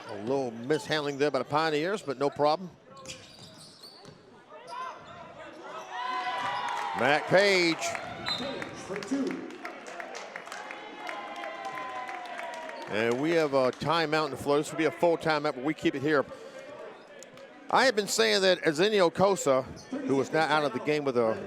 A little mishandling there by the Pioneers, but no problem. Mac Page. And we have a timeout in the floor. This will be a full timeout, but we keep it here. I have been saying that Arsenio Cosa, who was now out of the game with an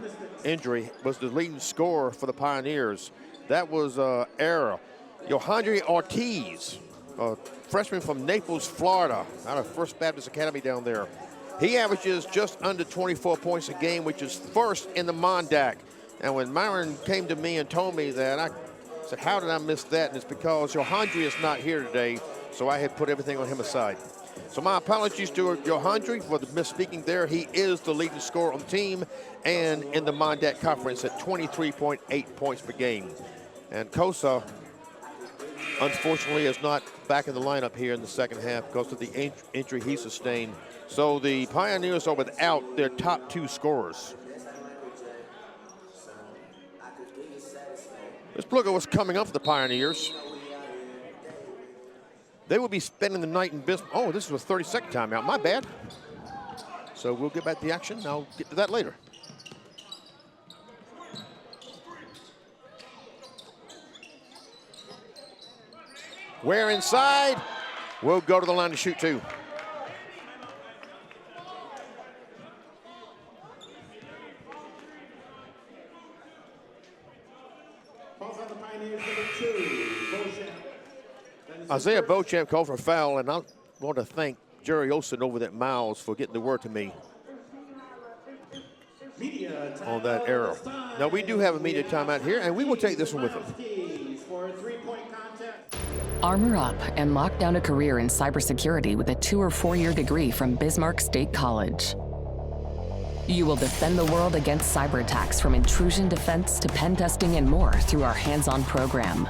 injury, was the leading scorer for the Pioneers. That was error. Johandre Ortiz, a freshman from Naples, Florida, out of First Baptist Academy down there. He averages just under 24 points a game, which is first in the Mondac. And when Myron came to me and told me that, I said, how did I miss that? And it's because Johandre is not here today, so I had put everything on him aside. So my apologies to Johandre for the misspeaking there. He is the leading scorer on the team and in the Mondac Conference at 23.8 points per game. And Cosa, unfortunately, is not back in the lineup here in the second half because of the injury he sustained. So the Pioneers are without their top 2 scorers. Let's look at what's coming up for the Pioneers. They will be spending the night in Bismarck. Oh, this was a 30-second timeout. My bad. So we'll get back to the action. I'll get to that later. Ware inside. We'll go to the line to shoot 2. Isaiah Beauchamp called for a foul, and I want to thank Jerry Olsen over at Miles for getting the word to me on that error. Now, we do have a media timeout here, and we will take this one with us. Armor up and lock down a career in cybersecurity with a 2- or 4-year degree from Bismarck State College. You will defend the world against cyber attacks, from intrusion defense to pen testing and more, through our hands-on program.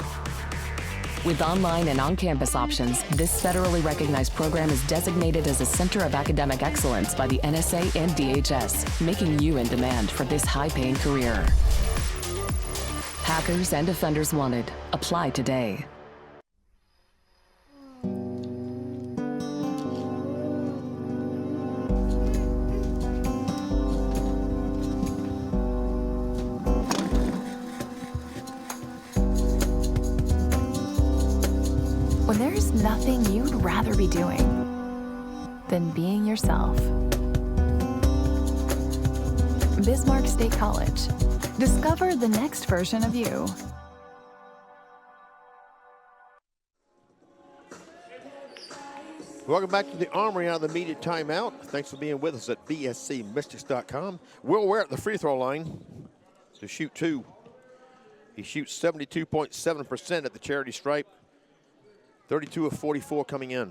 With online and on-campus options, this federally recognized program is designated as a Center of Academic Excellence by the NSA and DHS, making you in demand for this high-paying career. Hackers and offenders wanted. Apply today. When there's nothing you'd rather be doing than being yourself. Bismarck State College. Discover the next version of you. Welcome back to the Armory out of the media timeout. Thanks for being with us at bscmystics.com. Will Ware at the free throw line to shoot 2. He shoots 72.7% at the charity stripe. 32 of 44 coming in.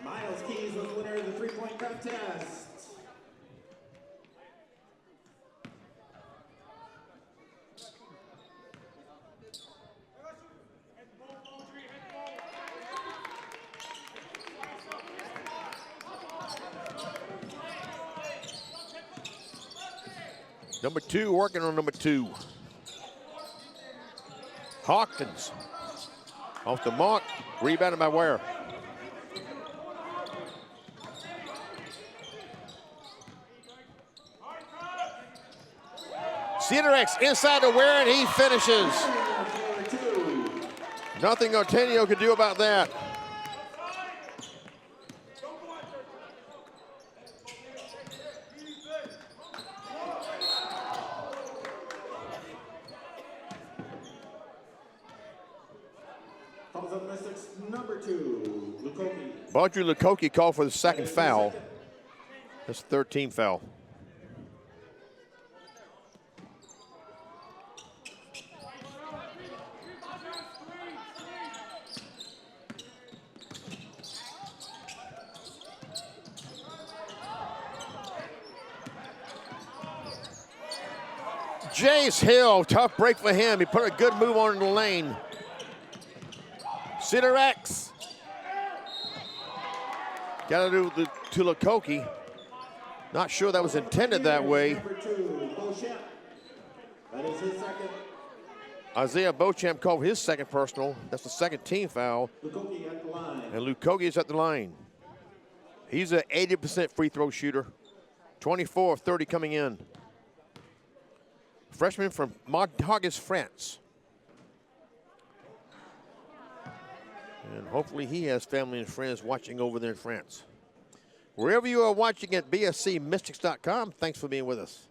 Miles Keys was winner of the 3-point contest. Number 2 working on number 2. Hawkins off the mark, rebounded by Ware. Cianerex inside to Ware, and he finishes. Nothing Otenio could do about that. Number 2, Lukoki. Baudry Lukoki called for the second foul. That's the 13th foul. Jace Hill, tough break for him. He put a good move on in the lane. Cedar X. Got to do the to Lukoki. Not sure that was intended that way. Number 2, Beauchamp. That is his second. Isaiah Beauchamp called his second personal. That's the second team foul. Lukoki at the line. And Lukoki is at the line. He's an 80% free throw shooter. 24 of 30 coming in. Freshman from Montargis, France. And hopefully he has family and friends watching over there in France. Wherever you are watching at bscmystics.com, thanks for being with us.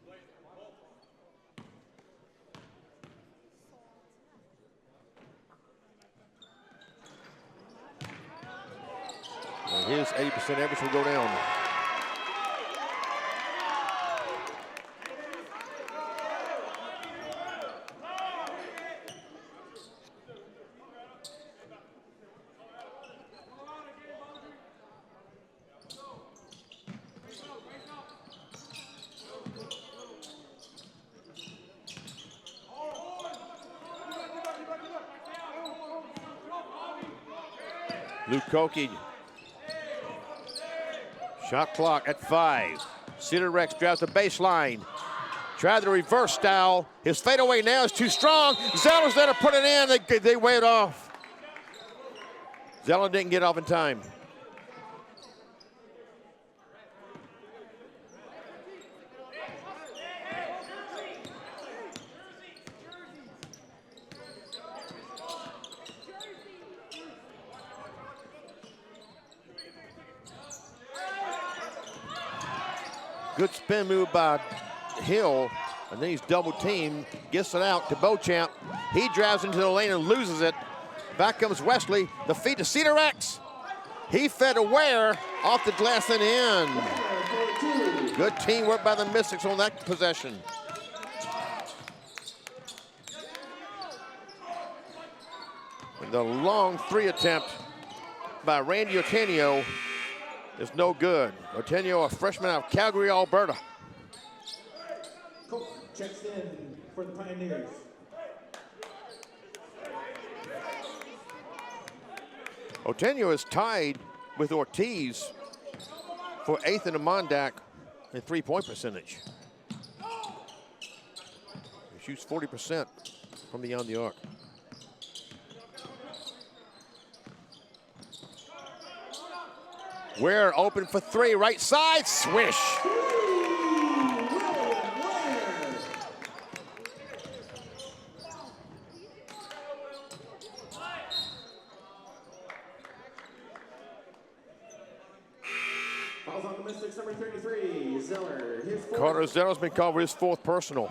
And his 80% average will go down. Lukoki. Shot clock at 5. Cedar Rex drives the baseline. Tried the reverse style. His fadeaway now is too strong. Zeller's there to put it in. They weigh it off. Zeller didn't get off in time. Good spin move by Hill, and then he's double teamed, gets it out to Beauchamp. He drives into the lane and loses it. Back comes Wesley, the feed to Cedar X. He fed Ware off the glass and in. Good teamwork by the Mystics on that possession. And the long 3 attempt by Randy Otenio is no good. Otenio, a freshman out of Calgary, Alberta. Coach checks in for the Pioneers. Otenio is tied with Ortiz for 8th in the Mondac in three-point percentage. He shoots 40% from beyond the arc. Ware open for 3, right side, swish. Fouls on the Mystics, number 33, Zeller. Carter Zeller's been called for his 4th personal.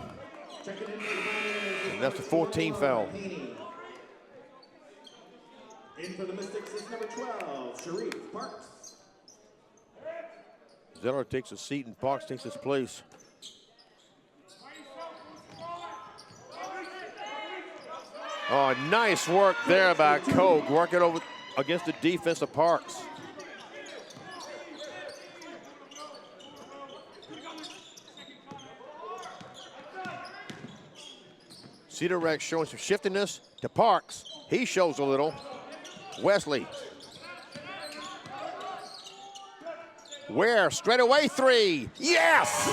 Checking in for the Pioneers. And that's the 14th foul. In for the Mystics is number 12, Sharif Parks. Zeller takes a seat and Parks takes his place. Oh, nice work there by Koch, working over against the defense of Parks. Cedar Rex showing some shiftiness to Parks. He shows a little. Wesley. Ware, straight away 3. Yes!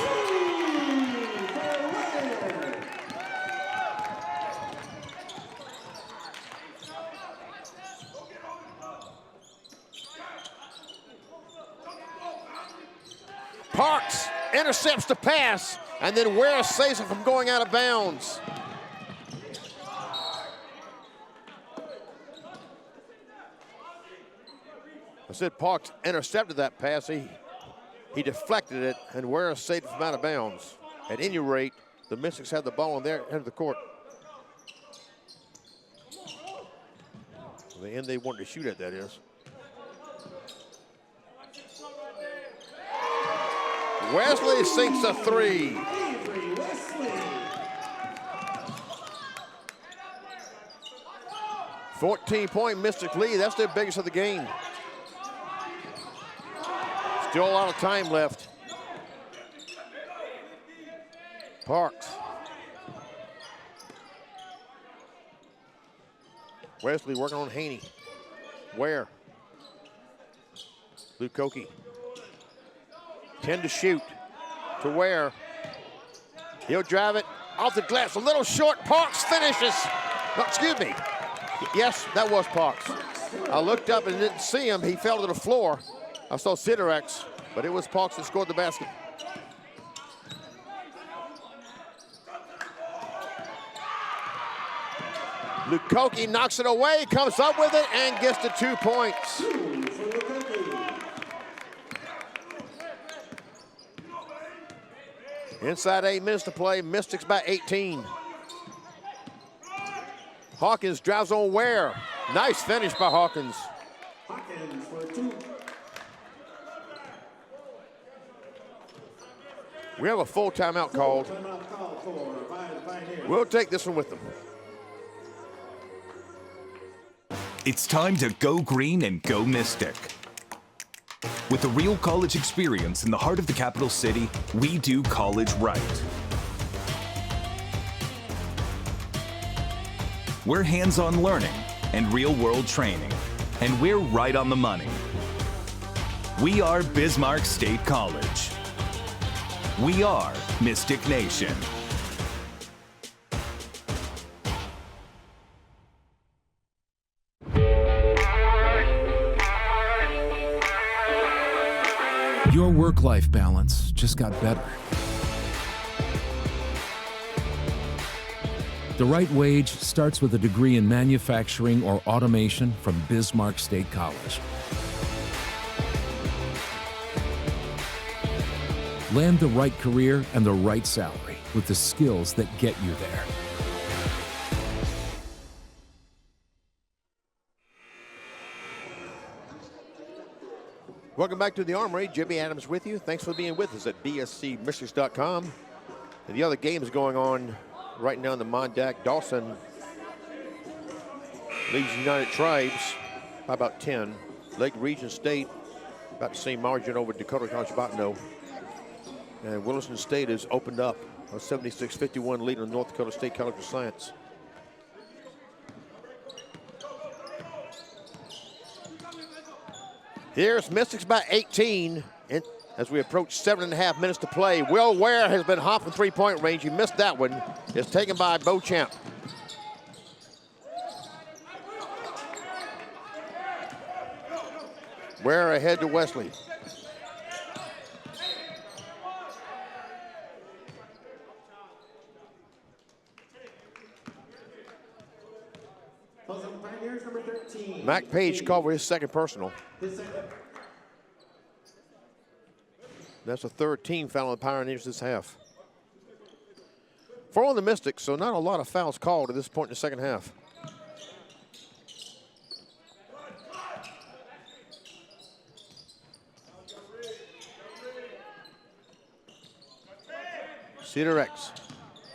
Parks intercepts the pass, and then Ware saves it from going out of bounds. I said Parks intercepted that pass. He deflected it, and Ware saved it from out of bounds. At any rate, the Mystics had the ball on their end of the court. The end they wanted to shoot at, that is. Wesley sinks a 3. 14-point Mystic lead. That's their biggest of the game. Still a lot of time left. Parks. Wesley working on Haney. Ware. Lukoki. 10 to shoot. To Ware. He'll drive it off the glass. A little short. Parks finishes. No, excuse me. Yes, that was Parks. I looked up and didn't see him. He fell to the floor. I saw Sidorex, but it was Parks that scored the basket. Lukoki knocks it away, comes up with it, and gets the 2 points. Inside 8 minutes to play, Mystics by 18. Hawkins drives on Ware. Nice finish by Hawkins. Hawkins for 2. We have a full timeout called. Timeout call for Pioneers. We'll take this one with them. It's time to go green and go Mystic. With a real college experience in the heart of the capital city, we do college right. We're hands-on learning and real-world training, and we're right on the money. We are Bismarck State College. We are Mystic Nation. Your work-life balance just got better. The right wage starts with a degree in manufacturing or automation from Bismarck State College. Land the right career and the right salary with the skills that get you there. Welcome back to the Armory. Jimmy Adams with you. Thanks for being with us at bscmystics.com. And the other games going on right now in the Mondac. Dawson leads United Tribes by about 10. Lake Region State about the same margin over Dakota College Bottineau. And Williston State has opened up a 76-51 lead on North Dakota State College of Science. Here's Mystics by 18 as we approach 7.5 minutes to play. Will Ware has been hot from three-point range. He missed that one. It's taken by Beauchamp. Ware ahead to Wesley. Pioneers number 13. Mac Page called for his second personal. That's the third team foul on the Pioneers this half. 4 on the Mystics, so not a lot of fouls called at this point in the second half. Sidorex,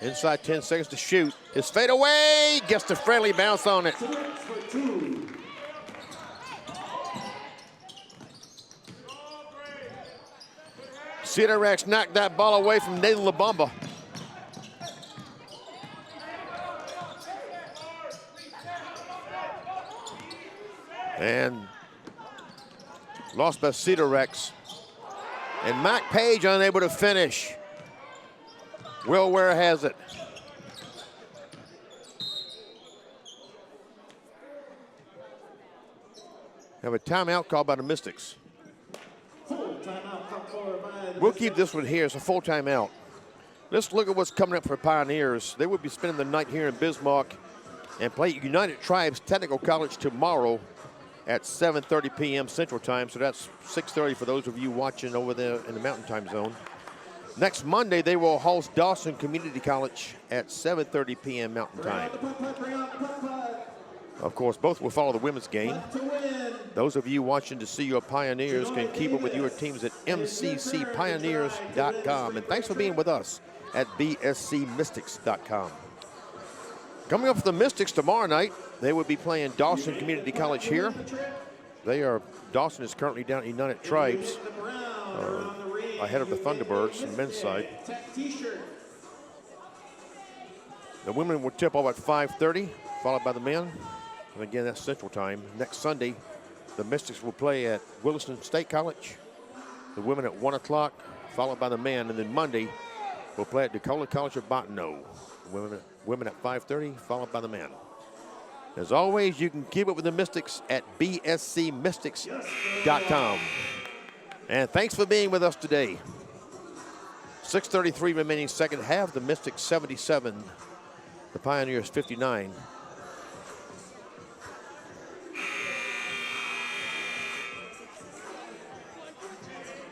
inside 10 seconds to shoot. His fade away, gets the friendly bounce on it. Sidorex knocked that ball away from Nathan LaBamba. And lost by Sidorex. And Mac Page unable to finish. Will Ware has it. Have a timeout called by the Mystics. We'll keep this one here. It's a full timeout. Let's look at what's coming up for Pioneers. They will be spending the night here in Bismarck and play United Tribes Technical College tomorrow at 7:30 p.m. Central Time. So that's 6:30 for those of you watching over there in the Mountain Time Zone. Next Monday, they will host Dawson Community College at 7:30 p.m. Mountain Time. Of course, both will follow the women's game. Those of you watching to see your Pioneers can keep up with your teams at mccpioneers.com. And thanks for being with us at bscmystics.com. Coming up for the Mystics tomorrow night, they will be playing Dawson Community College here. Dawson is currently down at United Tribes, ahead of the Thunderbirds on the men's side. The women will tip off at 5:30, followed by the men. And again, that's Central Time. Next Sunday, the Mystics will play at Williston State College. The women at 1 o'clock, followed by the men. And then Monday, we'll play at Dakota College of Bottineau. Women at 5:30, followed by the men. As always, you can keep up with the Mystics at bscmystics.com. And thanks for being with us today. 6:33 remaining second half. The Mystics 77, the Pioneers 59.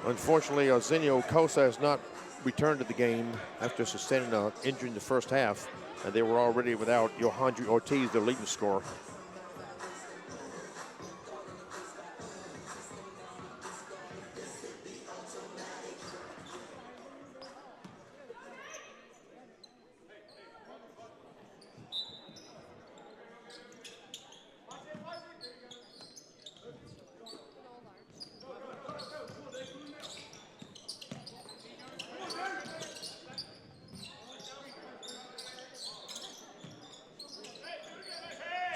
Unfortunately, Arsenio Cosa has not returned to the game after sustaining an injury in the first half, and they were already without Johandri Ortiz, their leading scorer.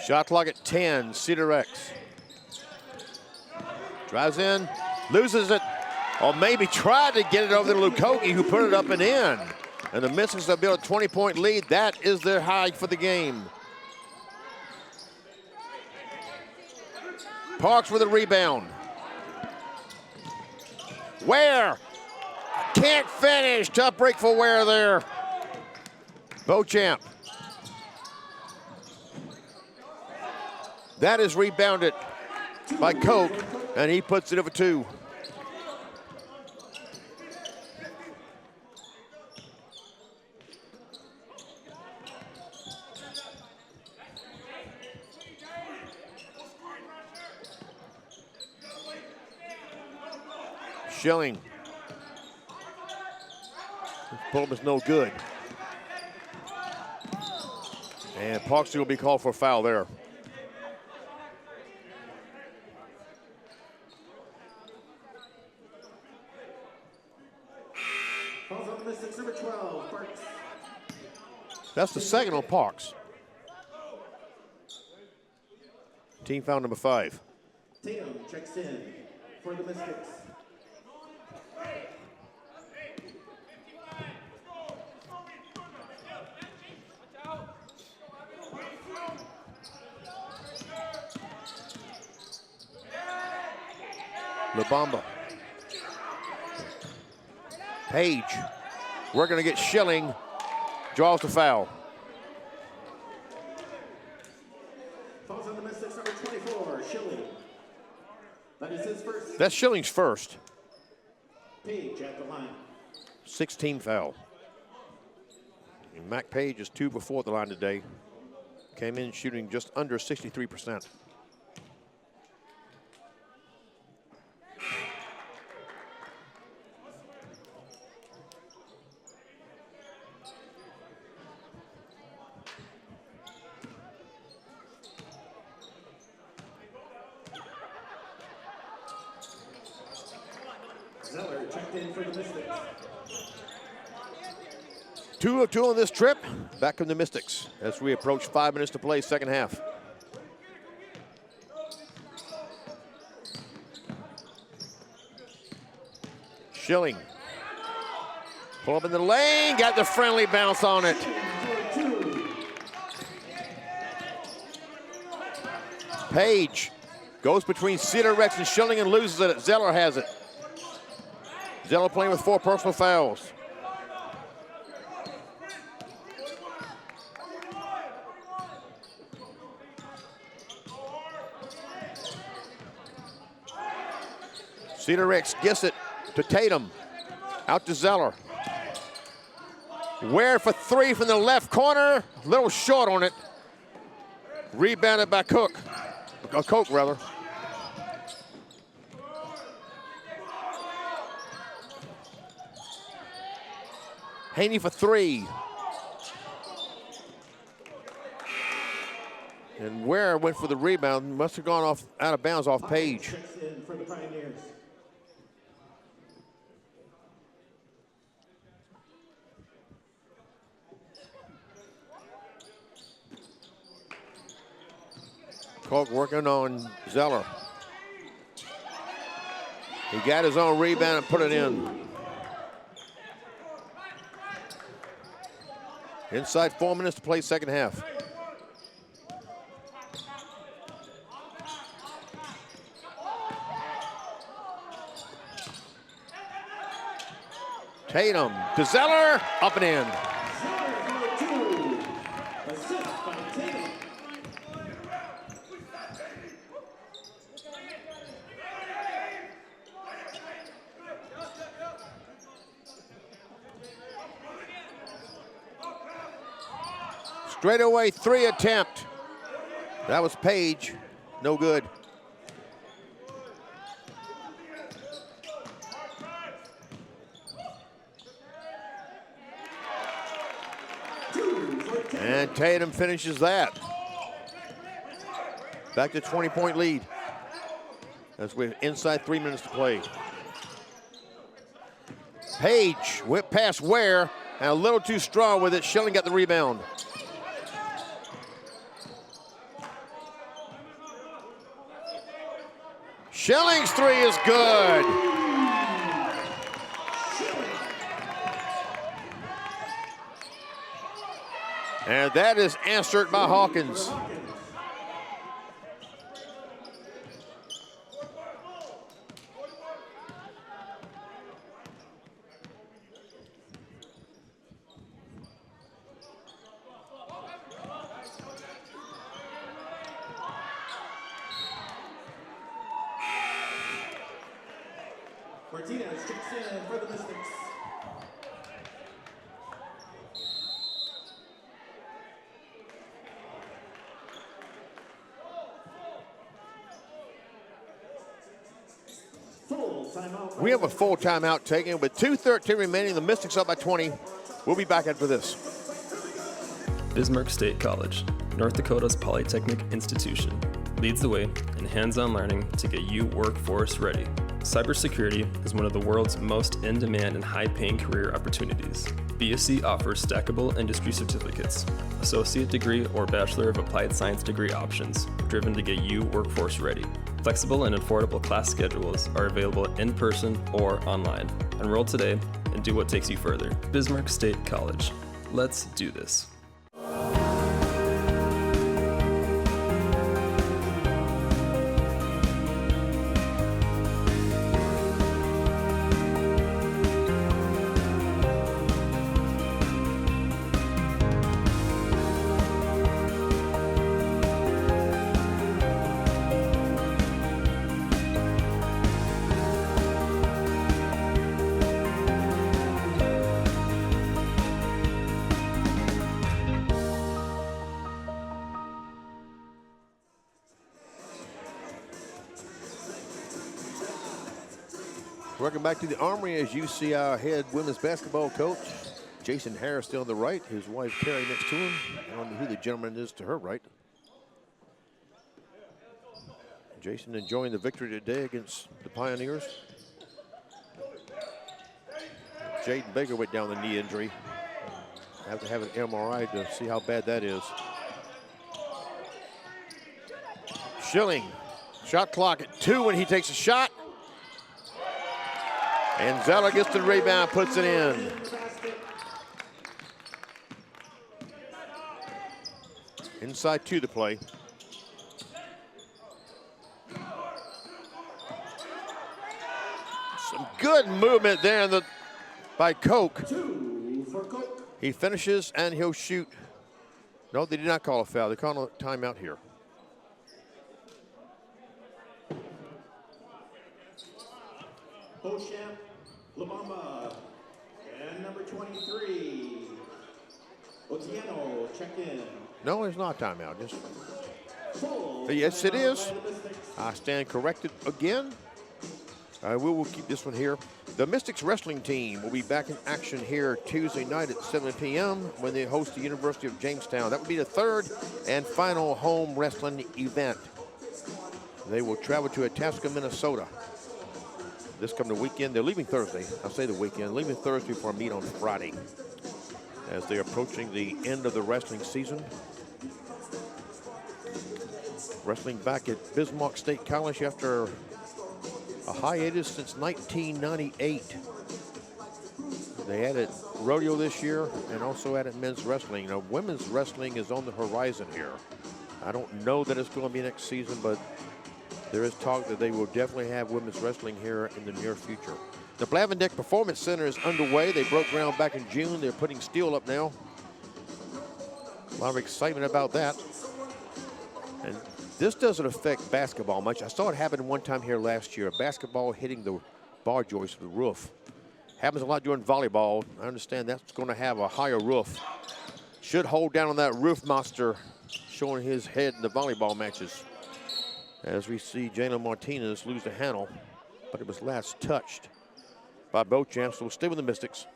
Shot clock at 10, Cedar X. Drives in, loses it, or maybe tried to get it over to Lukoki, who put it up and in. And the Mystics have built a 20-point lead. That is their high for the game. Parks with a rebound. Ware can't finish. Tough break for Ware there. Beauchamp. That is rebounded by Koch, and he puts it over 2. Schilling. Pull-up is no good. And Parksy will be called for a foul there. That's the second on Parks. Team foul number 5. Tatum checks in for the Mystics. LaBamba. Page. We're going to get Schilling. Draws the foul. Fouls on the Mystics, number 24, Schilling. That is his first. That's Schilling's first. Page at the line. 16 foul. And Mac Page is 2 before the line today. Came in shooting just under 63%. Zeller checked in for the Mystics. 2 of 2 on this trip. Back in the Mystics as we approach 5 minutes to play second half. Schilling. Pull up in the lane, got the friendly bounce on it. Page goes between Cedar Rex and Schilling and loses it. Zeller has it. Zeller playing with 4 personal fouls. Cedar Rex gets it to Tatum. Out to Zeller. Ware for 3 from the left corner. A little short on it. Rebounded by Koch rather. Haney for 3. And Ware went for the rebound. Must have gone off out of bounds off Page. Checks in for the Pioneers. Koch working on Zeller. He got his own rebound and put it in. Inside 4 minutes to play second half. Tatum to Zeller, up and in. Straightaway 3 attempt. That was Page, no good. And Tatum finishes that. Back to 20-point lead. As we're inside 3 minutes to play. Page whipped past Ware and a little too strong with it. Schilling got the rebound. Schilling's 3 is good. And that is answered by Hawkins. Martinez checks in for the Mystics. We have a full timeout taken with 2:13 remaining. The Mystics up by 20. We'll be back after this. Bismarck State College, North Dakota's polytechnic institution, leads the way in hands-on learning to get you workforce ready. Cybersecurity is one of the world's most in-demand and high-paying career opportunities. BSC offers stackable industry certificates, associate degree or Bachelor of Applied Science degree options, driven to get you workforce ready. Flexible and affordable class schedules are available in person or online. Enroll today and do what takes you further. Bismarck State College. Let's do this. Welcome back to the Armory as you see our head women's basketball coach, Jason Harris, still on the right. His wife, Carrie, next to him. I don't know who the gentleman is to her right. Jason enjoying the victory today against the Pioneers. Jaden Baker went down with a knee injury. I have to have an MRI to see how bad that is. Schilling, shot clock at 2 when he takes a shot. And Zeller gets the rebound, puts it in. Inside 2 to play. Some good movement there by Koch. He finishes and he'll shoot. No, they did not call a foul. They called a timeout here. Beauchamp, Labamba, and number 23, Otieno, check in. No, it's not timeout. Yes, it is. I stand corrected again. We will keep this one here. The Mystics wrestling team will be back in action here Tuesday night at 7 p.m. when they host the University of Jamestown. That will be the 3rd and final home wrestling event. They will travel to Itasca, Minnesota this coming weekend. They're leaving Thursday. I'll say the weekend. Leaving Thursday for a meet on Friday as they're approaching the end of the wrestling season. Wrestling back at Bismarck State College after a hiatus since 1998. They added rodeo this year and also added men's wrestling. You know, women's wrestling is on the horizon here. I don't know that it's going to be next season, but there is talk that they will definitely have women's wrestling here in the near future. The Blavendeck Performance Center is underway. They broke ground back in June. They're putting steel up now. A lot of excitement about that. And this doesn't affect basketball much. I saw it happen one time here last year. Basketball hitting the bar joist of the roof. Happens a lot during volleyball. I understand that's going to have a higher roof. Should hold down on that roof monster, showing his head in the volleyball matches. As we see Jalen Martinez lose the handle, but it was last touched by Beauchamp, so we'll stay with the Mystics.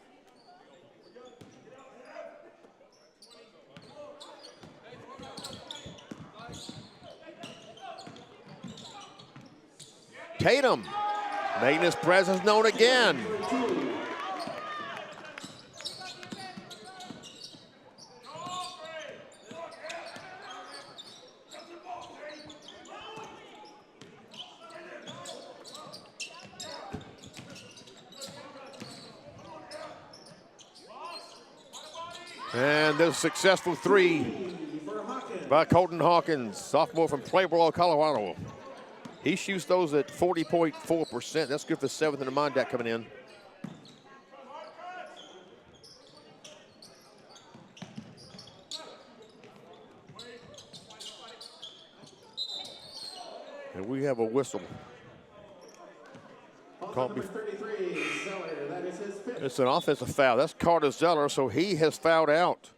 Tatum making his presence known again. And there's a successful three by Colton Hawkins, sophomore from Playboy, Colorado. He shoots those at 40.4%. That's good for seventh in the Mondac coming in. And we have a whistle. Number 33, Zeller, that is his fifth. It's an offensive foul. That's Carter Zeller, so he has fouled out.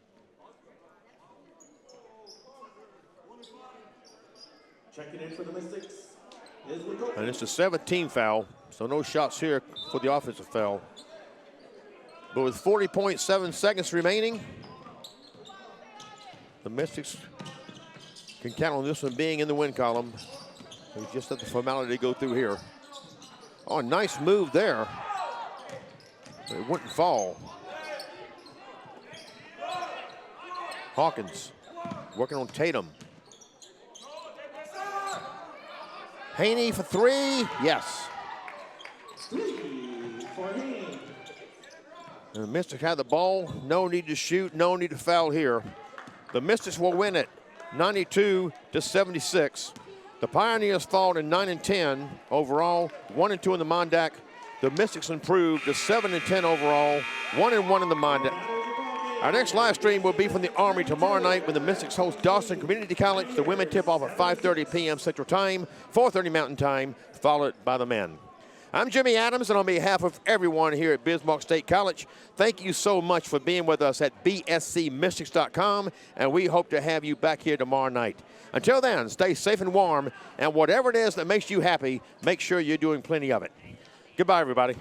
Checking in for the Mystics is Nicole. And it's a 17 foul, so no shots here for the offensive foul. But with 40.7 seconds remaining, the Mystics can count on this one being in the win column. We just let the formality go through here. Oh, nice move there. It wouldn't fall. Hawkins working on Tatum. Haney for three, yes. Three for Haney. And the Mystics had the ball. No need to shoot, no need to foul here. The Mystics will win it 92-76. The Pioneers fall to 9-10 overall, 1-2 in the Mondac. The Mystics improved to 7-10 overall, 1-1 in the Mondac. Our next live stream will be from the Armory tomorrow night when the Mystics host Dawson Community College. The women tip off at 5:30 p.m. Central Time, 4:30 Mountain Time, followed by the men. I'm Jimmy Adams, and on behalf of everyone here at Bismarck State College, thank you so much for being with us at bscmystics.com, and we hope to have you back here tomorrow night. Until then, stay safe and warm, and whatever it is that makes you happy, make sure you're doing plenty of it. Goodbye, everybody.